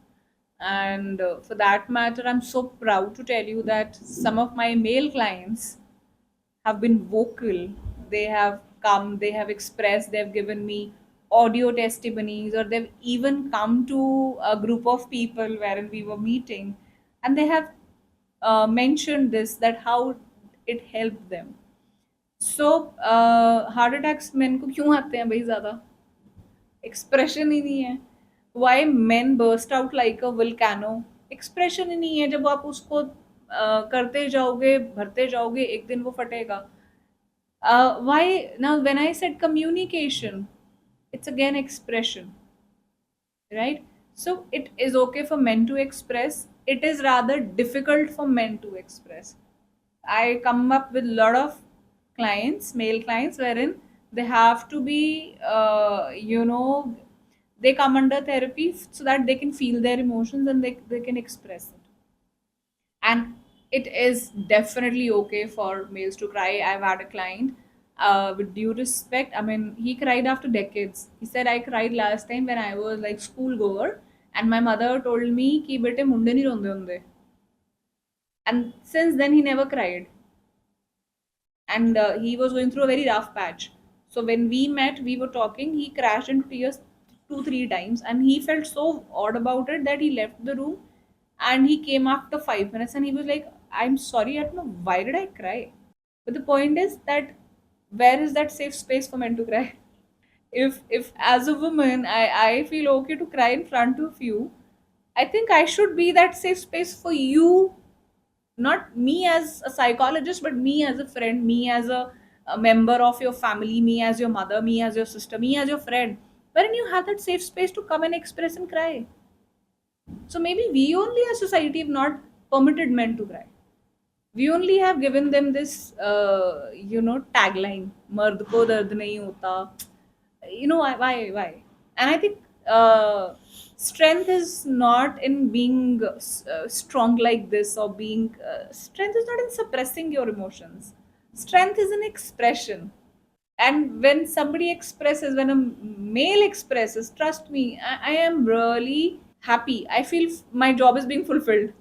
Speaker 2: And for that matter, I'm so proud to tell you that some of my male clients have been vocal. They have come, they have expressed, they've given me audio testimonies, or they've even come to a group of people wherein we were meeting, and they have mentioned this, that how it helped them. So heart attacks main को क्यों आते हैं भाई ज़्यादा? Expression ही नहीं है। Why men burst out like a volcano? Expression ही नहीं है। जब आप उसको करते जाओगे, भरते जाओगे, एक दिन वो फटेगा। Why now when I said communication, it's again expression, right? So it is okay for men to express, it is rather difficult for men to express. I come up with a lot of clients, male clients, wherein they have to be they come under therapy so that they can feel their emotions and they can express it. And it is definitely okay for males to cry. I've had a client, with due respect, I mean, he cried after decades. He said, I cried last time when I was like school goer, and my mother told me ki bete munde nahi ronde hunde. And since then he never cried, and he was going through a very rough patch. So when we met, we were talking, he crashed into tears 2 3 times, and he felt so odd about it that he left the room, and he came after 5 minutes and he was like, I'm sorry, I don't know why did I cry. But the point is that where is that safe space for men to cry? If as a woman I feel okay to cry in front of you, I think I should be that safe space for you, not me as a psychologist, but me as a friend, me as a member of your family, me as your mother, me as your sister, me as your friend, wherein you have that safe space to come and express and cry. So maybe we only as society have not permitted men to cry. We only have given them this tagline, mard ko dard nahi hota. Why? And I think strength is not in being strong like this, or being strength is not in suppressing your emotions. Strength is an expression. And when somebody expresses, when a male expresses, trust me, I am really happy. I feel my job is being fulfilled,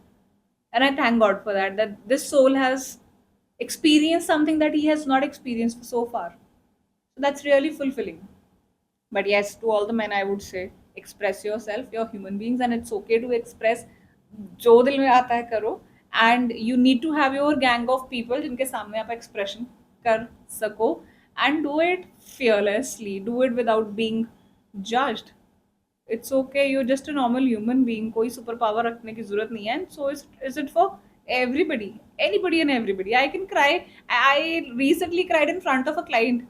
Speaker 2: and I thank God for that, that this soul has experienced something that he has not experienced so far. So that's really fulfilling. But yes, to all the men, I would say, express yourself. You're human beings, and it's okay to express. जो दिल में आता है करो. And you need to have your gang of people जिनके सामने आप expression कर सको, and do it fearlessly. Do it without being judged. It's okay. You're just a normal human being. कोई super power रखने की जरूरत नहीं है. And so is it for everybody, anybody and everybody. I can cry. I recently cried in front of a client,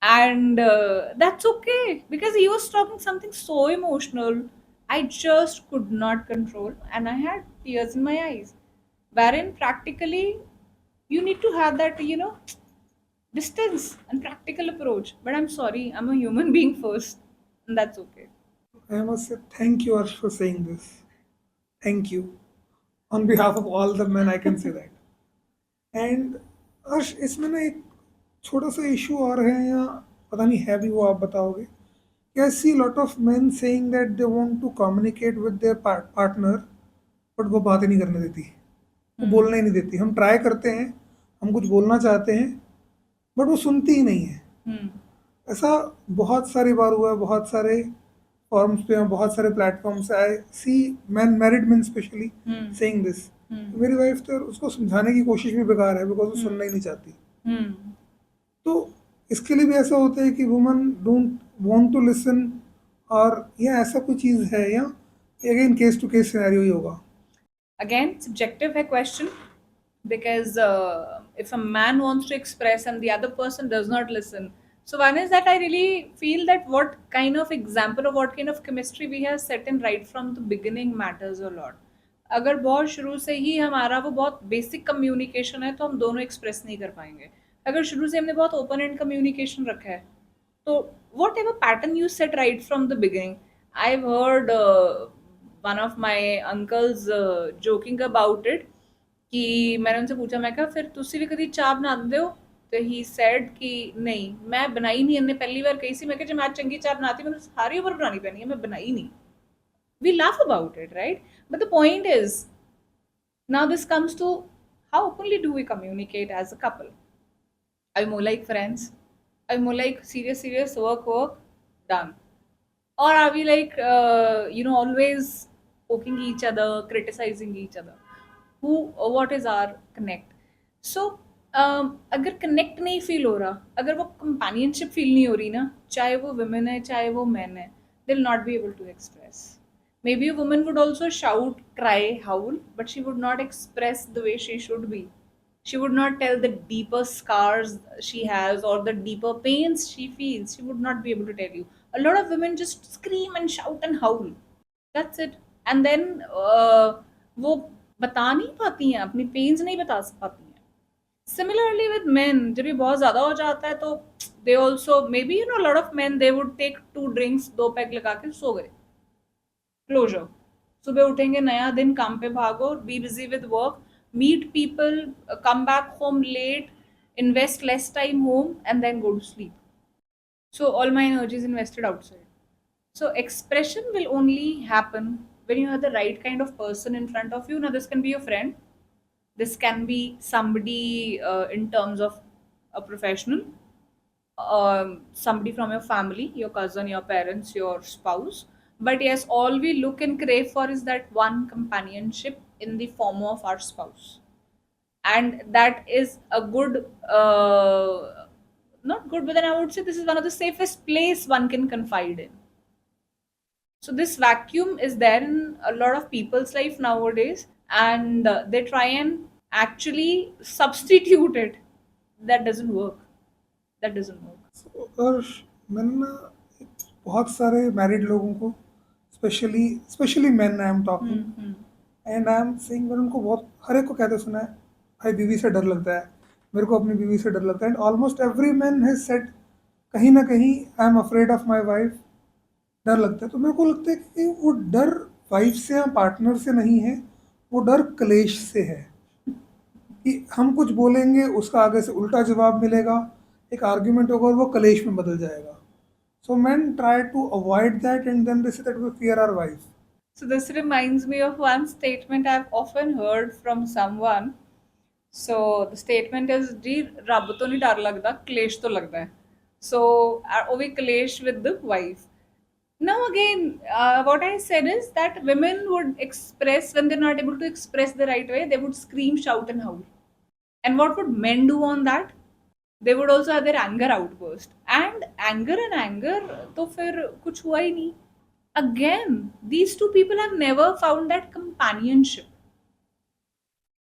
Speaker 2: and that's okay because he was talking something so emotional. I just could not control, and I had tears in my eyes, wherein practically you need to have that distance and practical approach. But I'm sorry, I'm a human being first, and that's okay.
Speaker 1: I must say thank you, Arsh, for saying this. Thank you. On behalf of all the men, I can say that. And अर्श, इसमें ना एक छोटा सा issue और है, या पता नहीं है भी, वो आप बताओगे कि I see lot of men saying that they want to communicate with their partner, but वो बातें नहीं करने देती, वो बोलना ही नहीं देती। हम ट्राई करते हैं, हम कुछ बोलना चाहते हैं, बट वो सुनती ही नहीं है। ऐसा बहुत सारी बार हुआ है, बहुत सारे forums पे हैं, बहुत सारे platforms पे I see men, married men especially
Speaker 2: Hmm.
Speaker 1: saying this.
Speaker 2: Hmm.
Speaker 1: मेरी वाइफ तो उसको समझाने की कोशिश भी बेकार है बिकॉज वो सुनना ही नहीं चाहती.
Speaker 2: Hmm.
Speaker 1: तो इसके लिए भी ऐसा होता है कि woman don't want to listen, और या ऐसा कोई चीज़ है, या again case to case scenario ही होगा.
Speaker 2: Again, subjective है question, because if a man wants to express and the other person does not listen, so one is that I really feel that what kind of example or what kind of chemistry we have set in right from the beginning matters a lot. अगर बहुत शुरू से ही हमारा वो बहुत basic communication है तो हम दोनों एक्सप्रेस नहीं कर पाएंगे. अगर शुरू से हमने बहुत ओपन एंड कम्युनिकेशन रखा है तो whatever pattern you set right from the beginning. I heard one of my uncles joking about it कि मैंने उनसे पूछा, मैं कहा फिर तुसी भी कभी चाह बना दे हो, तो ही सेड कि नहीं मैं बनाई नहीं, इन्हें पहली बार कही सी, मैं कहा जे मैं चंगी चाह बनाती मैंने सारी उम्र बनानी पैनी है, मैं बनाई नहीं. We laugh about it, right? But the point is, now this comes to how openly do we communicate as a couple? Are we more like friends? Are we more like serious work, done? Or are we like, always poking each other, criticizing each other? What is our connect? So, अगर connect नहीं feel हो रहा, अगर वो companionship feel नहीं हो रही ना, चाहे वो women है चाहे वो men है, they'll not be able to express. Maybe a woman would also shout, cry, howl, but she would not express the way she should be. She would not tell the deeper scars she has or the deeper pains she feels. She would not be able to tell you. A lot of women just scream and shout and howl. That's it. And then वो बता नहीं पाती हैं, अपनी pens नहीं बता पाती हैं. Similarly with men, जब ये बहुत ज़्यादा हो जाता है तो they also, maybe a lot of men, they would take 2 drinks, 2 peg लगा के सो गए. क्लोजर. सुबह उठेंगे, नया दिन, काम पे भागो, be busy with work, meet people, come back home late, invest less time home, and then go to sleep. So all my energy is invested outside. So expression will only happen when you have the right kind of person in front of you. Now this can be your friend, this can be somebody in terms of a professional, somebody from your family, your cousin, your parents, your spouse. But yes, all we look and crave for is that one companionship in the form of our spouse. And that is a good, not good, but then I would say this is one of the safest place one can confide in. So this vacuum is there in a lot of people's life nowadays, and they try and actually substitute it. That doesn't work. That doesn't work.
Speaker 1: और मैंने ना बहुत सारे married लोगों को, specially man I am talking, and I am saying, मैंने उनको बहुत हर एक को कहते सुना है, भाई बीवी से डर लगता है, मेरे को अपनी बीवी से डर लगता है. And almost every man has said कहीं ना कहीं आई am afraid of my wife, डर लगता है. तो मेरे को लगता है कि वो डर वाइफ से या पार्टनर से नहीं है, वो डर क्लेश से है कि हम कुछ बोलेंगे उसका आगे से उल्टा जवाब मिलेगा, एक आर्ग्यूमेंट होगा और वो कलेश में बदल जाएगा. So man try to avoid that and then they say that we fear our wife.
Speaker 2: So this reminds me of one statement I've often heard from someone. So the statement is, जी रब तो नहीं डर लगता, क्लेश तो लगता है. So we clash with the wife. Now again, what I said is that women would express when they're not able to express the right way, they would scream, shout, and howl. And what would men do on that? They would also have their anger outburst. And anger, तो फिर कुछ हुआ ही नहीं. Again, these two people have never found that companionship.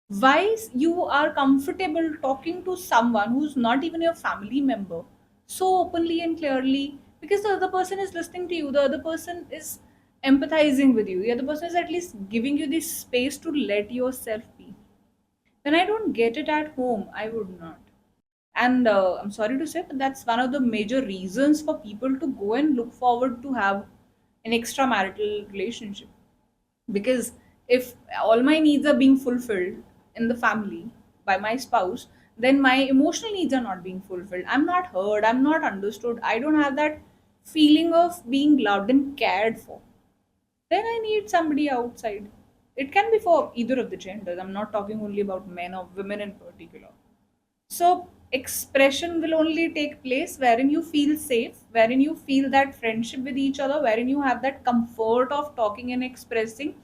Speaker 2: Why you are comfortable talking to someone who's not even your family member so openly and clearly? Because the other person is listening to you, the other person is empathizing with you, the other person is at least giving you this space to let yourself be. When I don't get it at home, I would not. And I'm sorry to say, but that's one of the major reasons for people to go and look forward to have an extramarital relationship. Because if all my needs are being fulfilled in the family by my spouse, then my emotional needs are not being fulfilled. I'm not heard, I'm not understood, I don't have that feeling of being loved and cared for. Then I need somebody outside. It can be for either of the genders. I'm not talking only about men or women in particular. So expression will only take place wherein you feel safe, wherein you feel that friendship with each other, wherein you have that comfort of talking and expressing,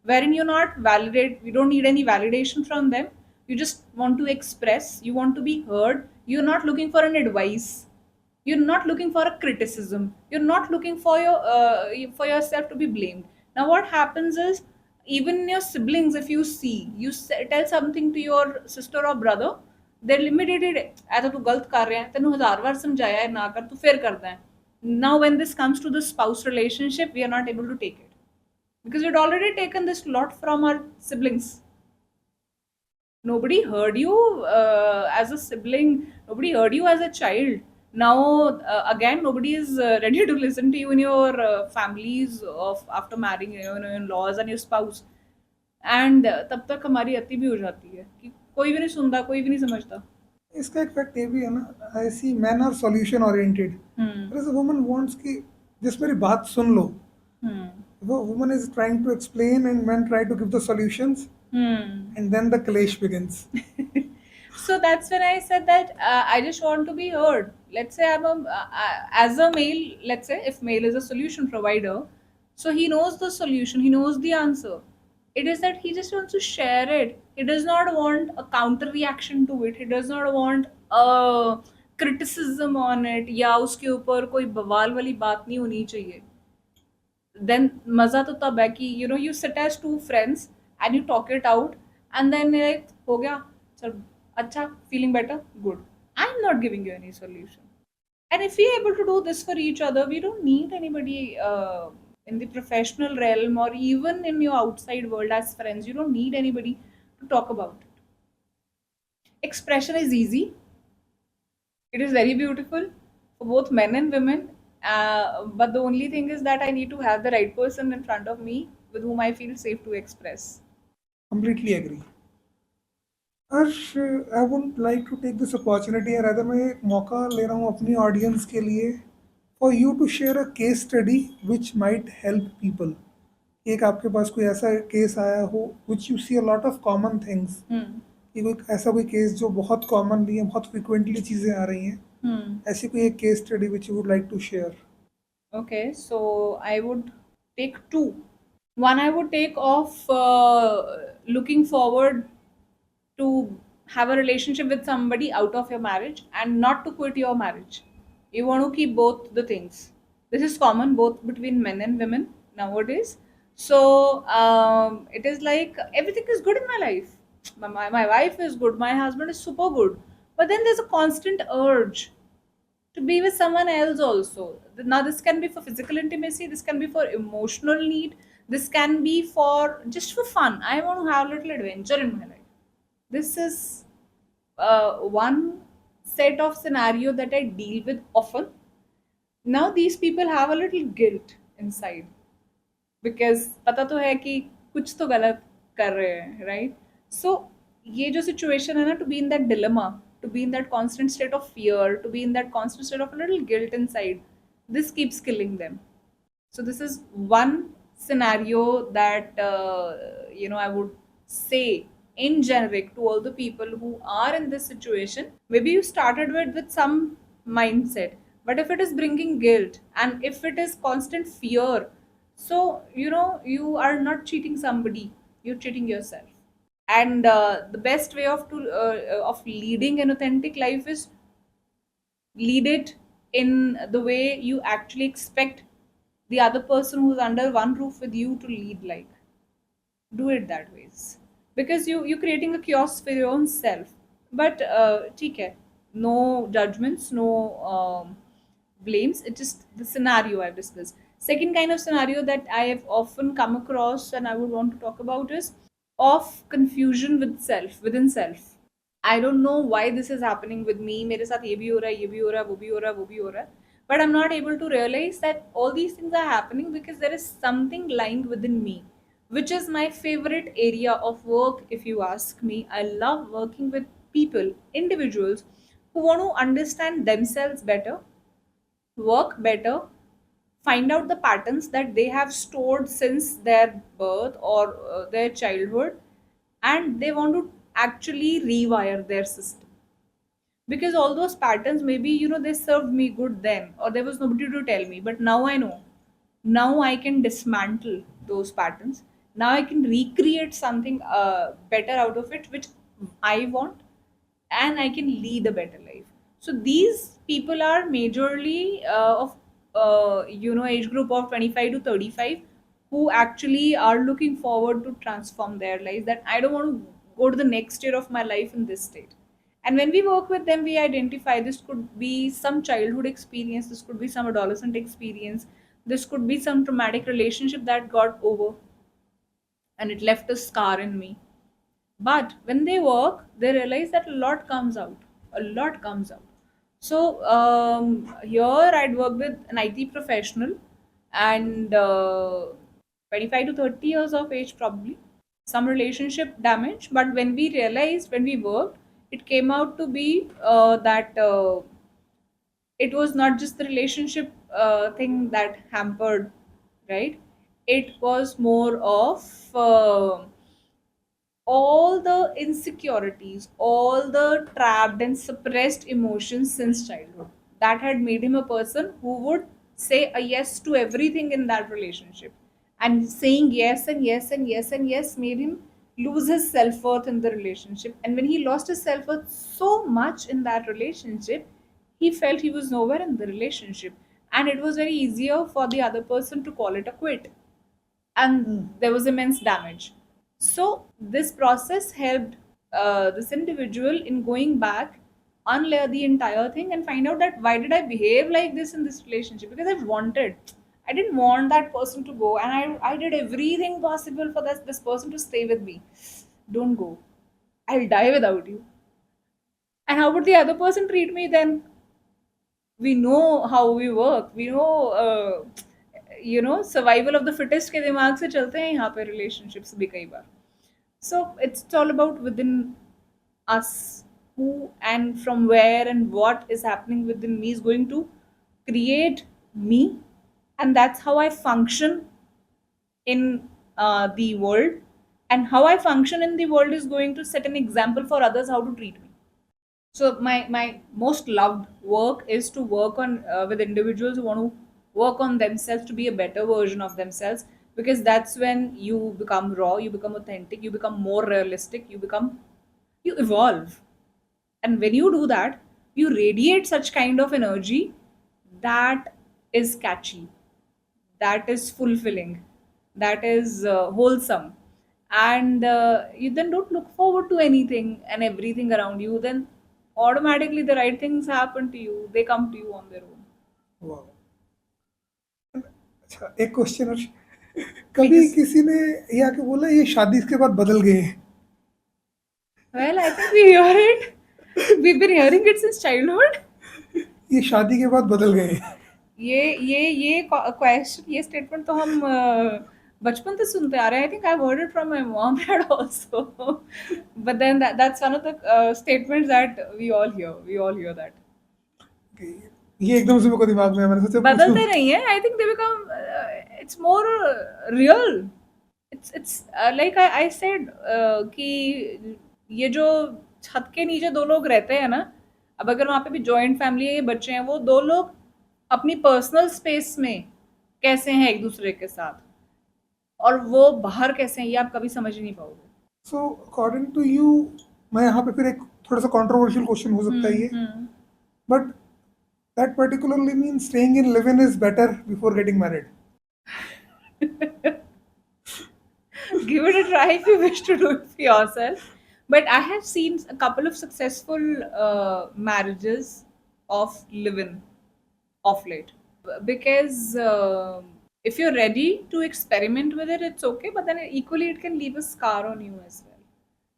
Speaker 2: wherein you're not validate, you don't need any validation from them. You just want to express, you want to be heard, you're not looking for an advice, you're not looking for a criticism, you're not looking for yourself to be blamed. Now what happens is, even in your siblings, if you see, tell something to your sister or brother, they're limited. ऐसा तू गलत कर रहा है, तेनू हजार बार समझाया है ना कर, तू फिर करता है. Now when this comes to the spouse relationship, we are not able to take it because we'd already taken this lot from our siblings. Nobody heard you as a sibling, nobody heard you as a child. Now again, nobody is ready to listen to you in your families of after marrying, you know, in laws and your spouse. And तब तक हमारी अति भी हो जाती है कि कोई भी नहीं सुनता, कोई भी नहीं समझता.
Speaker 1: इसका एक फैक्ट ये भी है ना, I see man are solution oriented.
Speaker 2: Hmm.
Speaker 1: Woman wants कि जिस मेरी बात सुन लो.
Speaker 2: हम्म.
Speaker 1: वो woman is trying to explain and man try to give the solutions,
Speaker 2: hmm.
Speaker 1: And then the clash begins.
Speaker 2: So that's when I said that I just want to be heard. Let's say as a male, let's say if male is a solution provider, so he knows the solution, he knows the answer. It is that he just wants to share it. He does not want a counter reaction to it. He does not want a criticism on it, या उसके ऊपर कोई बवाल वाली बात नहीं होनी चाहिए. Then मजा तो तब है कि you know you sit as two friends and you talk it out, and then like हो गया, चल अच्छा, feeling better, good. I'm not giving you any solution. And if we're able to do this for each other, we don't need anybody in the professional realm or even in your outside world as friends. You don't need anybody to talk about it. Expression is easy. It is very beautiful for both men and women. But the only thing is that I need to have the right person in front of me with whom I feel safe to express.
Speaker 1: Completely agree. Arsh, I would like to take this opportunity, या rather मैं एक मौका ले रहा हूँ अपनी audience के लिए, for you to share a case study which might help people. एक आपके पास कोई ऐसा केस आया हो which you see a lot of common things, कि कोई ऐसा कोई केस जो बहुत कॉमनली है, बहुत फ्रिक्वेंटली चीज़ें आ रही हैं, ऐसी कोई एक case study which you would like to share.
Speaker 2: Okay, so I would take two. One, I would take of looking forward to have a relationship with somebody out of your marriage and not to quit your marriage. You want to keep both the things. This is common both between men and women nowadays. So it is like everything is good in my life. My wife is good, my husband is super good. But then there's a constant urge to be with someone else also. Now this can be for physical intimacy, this can be for emotional need, this can be for just for fun. I want to have a little adventure in my life. This is one set of scenario that I deal with often. Now these people have a little guilt inside because पता तो है कि कुछ तो गलत कर रहे हैं, right? So ये जो situation है ना, to be in that dilemma, to be in that constant state of fear, to be in that constant state of a little guilt inside, this keeps killing them. So this is one scenario that I would say in generic to all the people who are in this situation. Maybe you started with some mindset, but if it is bringing guilt and if it is constant fear, so you are not cheating somebody, you're cheating yourself. And the best way of leading an authentic life is lead it in the way you actually expect the other person who's under one roof with you to lead. Like, do it that ways, because you're creating a chaos for your own self. But ठीक है, no judgments, no blames. It's just the scenario I've discussed. Second kind of scenario that I have often come across and I would want to talk about is of confusion within self. I don't know why this is happening with me. मेरे साथ ये भी हो रहा है, ये भी हो रहा है, वो भी हो रहा है, वो भी हो रहा है. But I'm not able to realize that all these things are happening because there is something lying within me, which is my favorite area of work. If you ask me, I love working with people, individuals who want to understand themselves better, work better, find out the patterns that they have stored since their birth or their childhood, and they want to actually rewire their system. because all those patterns, maybe, they served me good then, or there was nobody to tell me, but now I know. Now I can dismantle those patterns. Now I can recreate something better out of it, which I want, and I can lead a better life. So these people are majorly of age group of 25 to 35, who actually are looking forward to transform their lives, that I don't want to go to the next year of my life in this state. And when we work with them, we identify this could be some childhood experience, this could be some adolescent experience, this could be some traumatic relationship that got over and it left a scar in me. But when they work, they realize that a lot comes out. A lot comes out. So here I'd worked with an IT professional, and 25 to 30 years of age probably. Some relationship damage, but when we realized, when we worked, it came out to be that it was not just the relationship thing that hampered, right? It was more of all the insecurities, all the trapped and suppressed emotions since childhood that had made him a person who would say a yes to everything in that relationship. And saying yes and yes and yes and yes made him lose his self worth in the relationship. And when he lost his self worth so much in that relationship, he felt he was nowhere in the relationship. And it was very easier for the other person to call it a quit, and there was immense damage. So this process helped this individual in going back, unlayer the entire thing, and find out that why did I behave like this in this relationship? Because I didn't want that person to go, and I did everything possible for this person to stay with me. Don't go. I'll die without you. And how would the other person treat me then? We know how we work. We know survival of the fittest के दिमाग से चलते हैं यहाँ पे relationships भी कई बार. So it's all about within us, who and from where and what is happening within me is going to create me, and that's how I function in the world, and how I function in the world is going to set an example for others how to treat me. So my most loved work is to work on with individuals who want to work on themselves to be a better version of themselves, because that's when you become raw, you become authentic, you become more realistic, you evolve. And when you do that, you radiate such kind of energy that is catchy, that is fulfilling, that is wholesome, and you then don't look forward to anything and everything around you. Then automatically the right things happen to you, they come to you on their own.
Speaker 1: वाह. अच्छा, एक question और कभी
Speaker 2: Please.
Speaker 1: किसी ने ये आके बोला ये शादी के बाद बदल गए हैं?
Speaker 2: Well, I think we hear it. We've been hearing it since childhood.
Speaker 1: ये शादी के बाद बदल गए हैं.
Speaker 2: ये क्वेश्चन, ये स्टेटमेंट तो हम बचपन से सुनते आ रहे हैं. I think I heard it from my mom dad also, but then that's one of the statements that we all hear that.
Speaker 1: Okay, ये एकदम से मेरे को दिमाग में आया, मैंने सोचा
Speaker 2: बदलते
Speaker 1: पूछूं.
Speaker 2: नहीं है. I think they become, it's more real. It's like I said कि ये जो छत के नीचे दो लोग रहते हैं ना, अब अगर वहाँ पे भी जॉइंट फैमिली है, ये बच्चे हैं, वो दो लोग अपनी पर्सनल स्पेस में कैसे हैं एक दूसरे के साथ, और वो बाहर कैसे हैं, ये आप कभी समझ ही नहीं पाओगे.
Speaker 1: सो अकॉर्डिंग टू यू, मैं यहाँ पे फिर एक थोड़ा सा कंट्रोवर्शियल क्वेश्चन हो सकता है ये, but that particularly means staying in live-in is better before getting married.
Speaker 2: Give it a try if you wish to do it for yourself. But I have seen a couple of successful marriages of live-in of late, because if you're ready to experiment with it, it's okay. But then equally, it can leave a scar on you as well.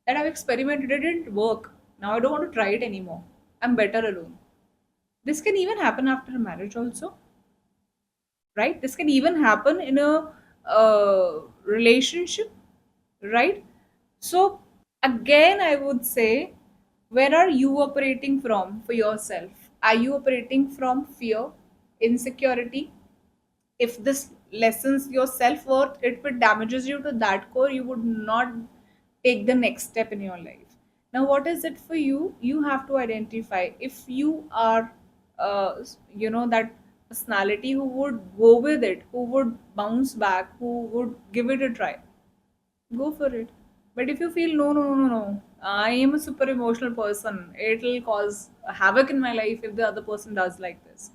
Speaker 2: That I've experimented, it didn't work. Now I don't want to try it anymore. I'm better alone. This can even happen after a marriage also, right? This can even happen in a relationship, right? So again, I would say, where are you operating from for yourself? Are you operating from fear, insecurity? If this lessens your self-worth, if it damages you to that core, you would not take the next step in your life. Now, what is it for you? You have to identify if you are, that personality who would go with it, who would bounce back, who would give it a try. Go for it. But if you feel no, no, no, no, no, I am a super emotional person, it'll cause havoc in my life if the other person does like this.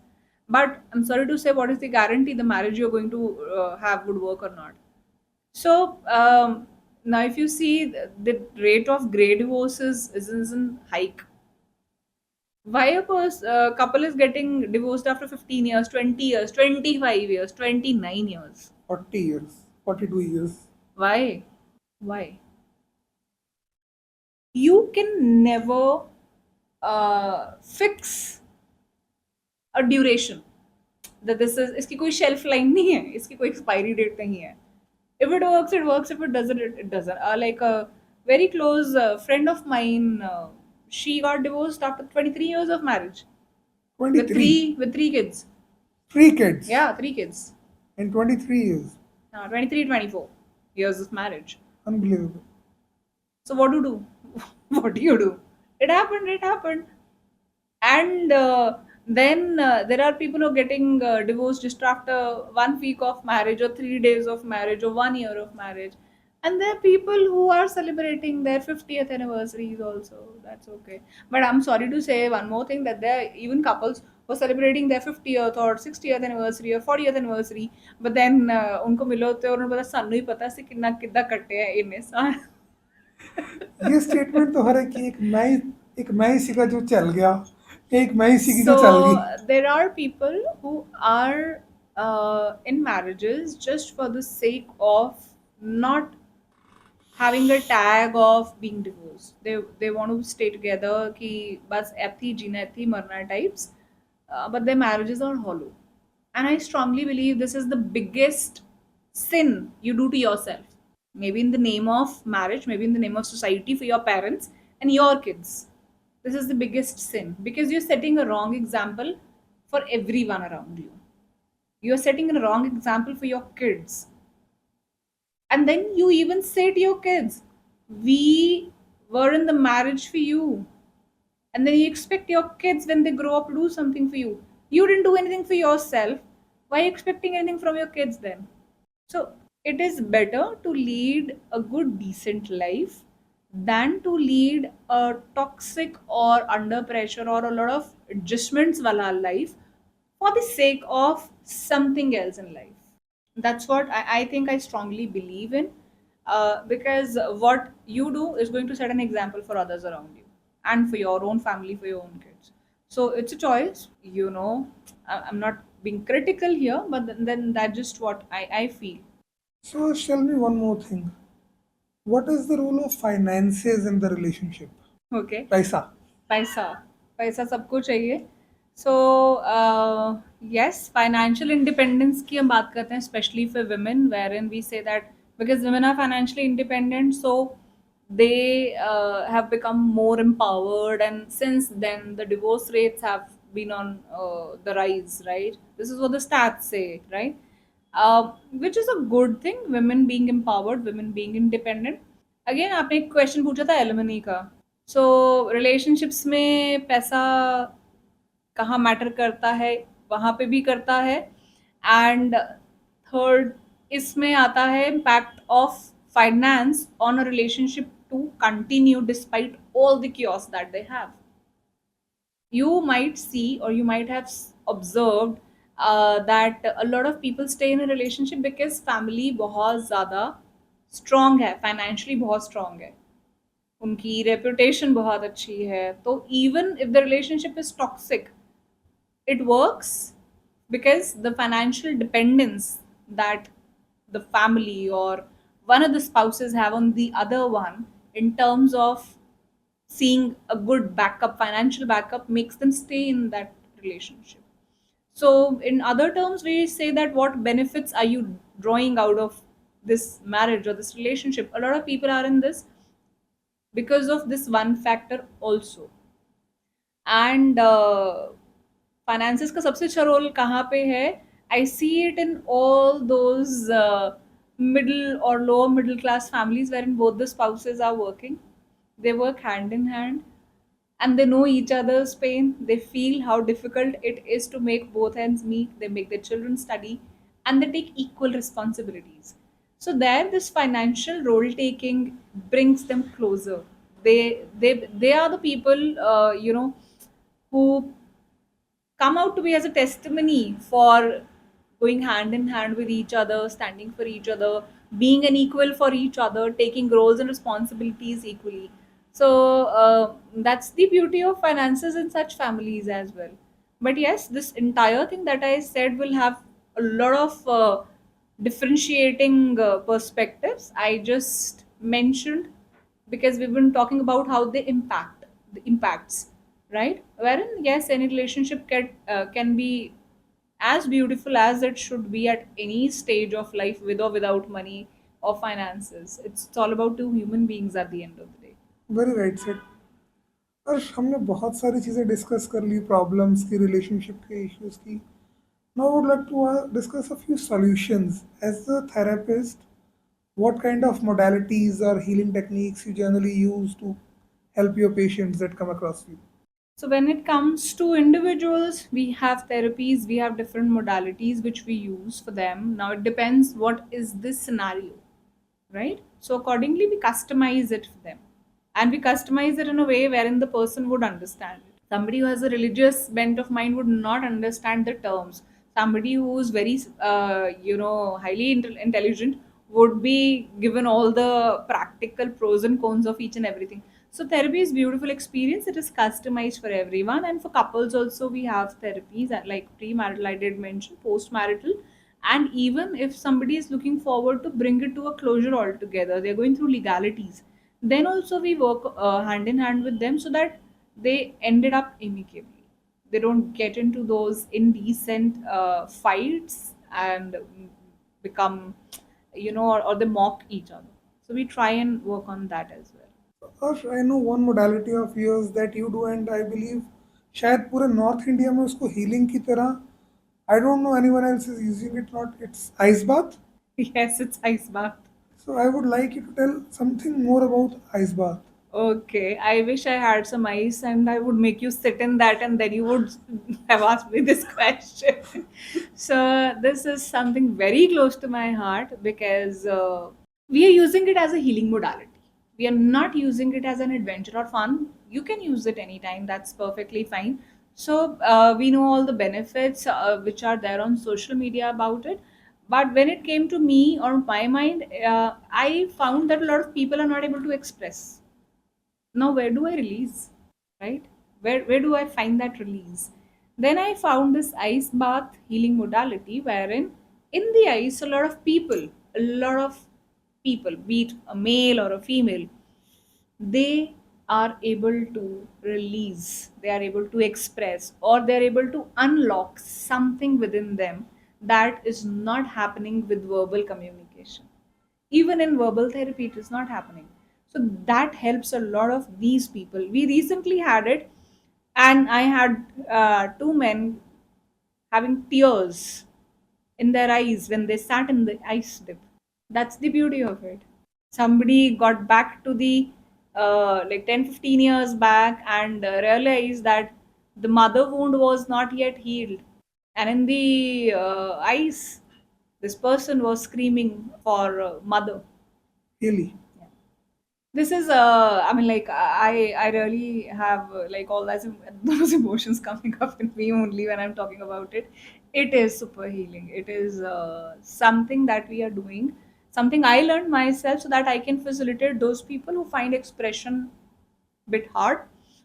Speaker 2: But I'm sorry to say, what is the guarantee the marriage you're going to have would work or not? So now, if you see the rate of grey divorces is in hike. Why a couple is getting divorced after 15 years, 20 years, 25 years, 29 years?
Speaker 1: 40 years, 42 years.
Speaker 2: Why? Why? You can never fix a duration. That this is इसकी कोई shelf line नहीं है, इसकी कोई expiry date नहीं है. If it works, it works. If it doesn't, it doesn't. Like a very close friend of mine, she got divorced after 23 years of marriage with
Speaker 1: 23.
Speaker 2: three kids.
Speaker 1: 3 kids
Speaker 2: Yeah, three kids.
Speaker 1: in 23 years.
Speaker 2: 23, 24 years of marriage.
Speaker 1: Unbelievable.
Speaker 2: So what to do? What do you do? It happened. It happened. And then there are people who are getting divorced just after 1 week of marriage, or 3 days of marriage, or 1 year of marriage. And there are people who are celebrating their 50th anniversaries also. That's okay. But I'm sorry to say one more thing, that there are even couples who are celebrating their 50th or 60th anniversary or 40th anniversary. But then उनको मिले होते हैं और उन्हें पता सानू ही पता से कितना कितना कटे हैं इन्हें साल.
Speaker 1: ये स्टेटमेंट तो हर एक मैं ही सी का जो चल गया, एक मैं ही सी की जो चल गई.
Speaker 2: So there are people who are in marriages just for the sake of not having a tag of being divorced. They want to stay together कि बस ऐथी जीना ऐथी मरना types, but their marriages are hollow. And I strongly believe this is the biggest sin you do to yourself. Maybe in the name of marriage, maybe in the name of society, for your parents and your kids. This is the biggest sin because you're setting a wrong example for everyone around you. You're setting a wrong example for your kids. And then you even say to your kids, we were in the marriage for you. And then you expect your kids when they grow up to do something for you. You didn't do anything for yourself. Why are you expecting anything from your kids then? So it is better to lead a good, decent life than to lead a toxic or under pressure or a lot of adjustments wala life for the sake of something else in life. That's what I think I strongly believe in, because what you do is going to set an example for others around you and for your own family, for your own kids. So it's a choice, I'm not being critical here, but then that's just what I feel.
Speaker 1: So tell me one more thing. What is the role of finances in the relationship?
Speaker 2: Okay.
Speaker 1: पैसा.
Speaker 2: पैसा पैसा सबको चाहिए. सो yes, financial independence की हम बात करते हैं, especially for women, wherein we say that because women are financially independent, so they have become more empowered, and since then the divorce rates have been on the rise, right? This is what the stats say, right? Which is a good thing, women being empowered, women being independent. Again आपने एक question पूछा था alimony का. सो relationships में पैसा कहाँ matter करता है, वहाँ पे भी करता है. एंड थर्ड इसमें आता है impact of finance on a relationship to continue despite all the chaos that they have. You might see, or you might have observed, that a lot of people stay in a relationship because family बहुत ज़्यादा strong है, financially बहुत strong है, उनकी reputation बहुत अच्छी है. तो even if the relationship is toxic, it works because the financial dependence that the family or one of the spouses have on the other one in terms of seeing a good backup, financial backup, makes them stay in that relationship. So, in other terms, we say that what benefits are you drawing out of this marriage or this relationship? A lot of people are in this because of this one factor also. And finances का सबसे अच्छा role कहाँ पे है? I see it in all those middle or lower middle class families wherein both the spouses are working. They work hand in hand and they know each other's pain. They feel how difficult it is to make both ends meet. They make their children study and they take equal responsibilities. So there, this financial role taking brings them closer. They are the people, who come out to be as a testimony for going hand in hand with each other, standing for each other, being an equal for each other, taking roles and responsibilities equally. So that's the beauty of finances in such families as well. But yes, this entire thing that I said will have a lot of differentiating perspectives. I just mentioned because we've been talking about how they impact the impacts, right? Wherein yes, any relationship can be as beautiful as it should be at any stage of life, with or without money or finances. It's all about two human beings at the end of the day.
Speaker 1: Very right set. Arsh, हमने बहुत सारी चीज़ें discuss कर ली, problems की, relationship के issues की। Now would like to discuss a few solutions. As a therapist, what kind of modalities or healing techniques you generally use to help your patients that come across you?
Speaker 2: So when it comes to individuals, we have therapies, we have different modalities which we use for them. Now it depends what is this scenario, right? So accordingly, we customize it for them. And we customize it in a way wherein the person would understand it. Somebody who has a religious bent of mind would not understand the terms. Somebody who is very, highly intelligent would be given all the practical pros and cons of each and everything. So therapy is beautiful experience. It is customized for everyone, and for couples also we have therapies like premarital. I did mention postmarital, and even if somebody is looking forward to bring it to a closure altogether, they're going through legalities. Then also we work hand in hand with them so that they ended up amicably. They don't get into those indecent fights and become, or they mock each other. So we try and work on that as well.
Speaker 1: Harsh, I know one modality of yours that you do, and I believe शायद पूरे north India में उसको healing की तरह, I don't know anyone else is using it, not, it's ice bath.
Speaker 2: Yes, it's ice bath.
Speaker 1: So I would like you to tell something more about ice bath.
Speaker 2: Okay, I wish I had some ice and I would make you sit in that and then you would have asked me this question. So, this is something very close to my heart because we are using it as a healing modality. We are not using it as an adventure or fun. You can use it anytime, that's perfectly fine. So, we know all the benefits which are there on social media about it. But when it came to me or my mind, I found that a lot of people are not able to express. Now where do I release, right? Where do I find that release? Then I found this ice bath healing modality wherein in the ice a lot of people, be it a male or a female, they are able to release, they are able to express, or they're able to unlock something within them that is not happening with verbal communication. Even in verbal therapy, it is not happening. So that helps a lot of these people. We recently had it, and I had two men having tears in their eyes when they sat in the ice dip. That's the beauty of it. Somebody got back to the like 10-15 years back and realized that the mother wound was not yet healed. And in the ice, this person was screaming for mother.
Speaker 1: Really?
Speaker 2: This is I mean, like, I really have like all that those emotions coming up in me only when I'm talking about it. It is super healing. It is something that we are doing, something I learned myself so that I can facilitate those people who find expression bit hard,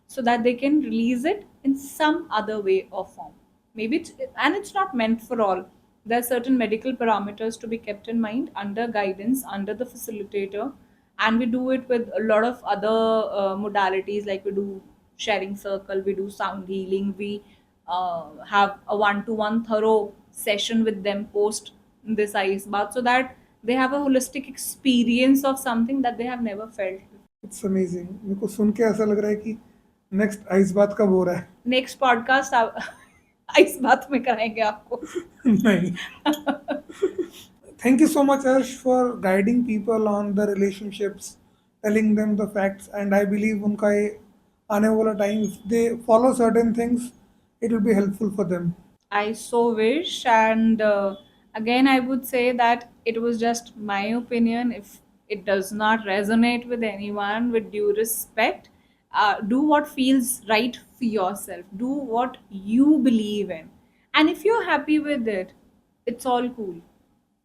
Speaker 2: so that they can release it in some other way or form. Maybe it's not meant for all. There are certain medical parameters to be kept in mind under guidance under the facilitator, and we do it with a lot of other modalities, like we do sharing circle, we do sound healing, we have a one-to-one thorough session with them post this ice bath, so that they have a holistic experience of something that they have never felt.
Speaker 1: It's amazing. मेरे को सुन के ऐसा लग रहा है कि next ice बात कब हो रहा है।
Speaker 2: नेक्स्ट पॉडकास्ट इस बात में कराएंगे आपको।
Speaker 1: नहीं। Thank you so much, Harsh, for guiding people on the relationships, telling them the facts, and I believe उनका ये आने वाला time, if they follow certain things, it will be helpful for them.
Speaker 2: I so wish. And again, I would say that it was just my opinion. If it does not resonate with anyone, with due respect, do what feels right for yourself. Do what you believe in. And if you're happy with it, it's all cool.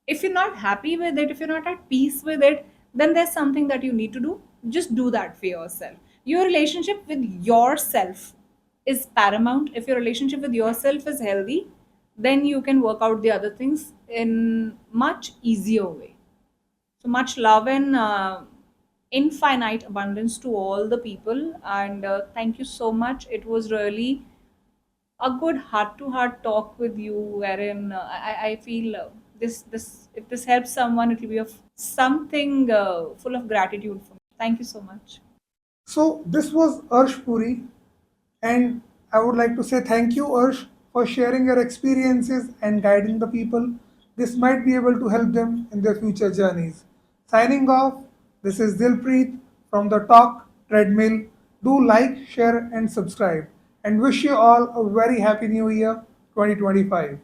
Speaker 2: If you're not happy with it, if you're not at peace with it, then there's something that you need to do. Just do that for yourself. Your relationship with yourself is paramount. If your relationship with yourself is healthy, then you can work out the other things in much easier way. So much love and infinite abundance to all the people. And thank you so much. It was really a good heart to heart talk with you, wherein I feel this if this helps someone, it will be of something full of gratitude for me. Thank you so much.
Speaker 1: So this was Arsh Puri, and I would like to say thank you, Arsh, for sharing your experiences and guiding the people. This might be able to help them in their future journeys. Signing off, this is Dilpreet from the Talk Treadmill. Do like, share, and subscribe, and wish you all a very happy new year 2025.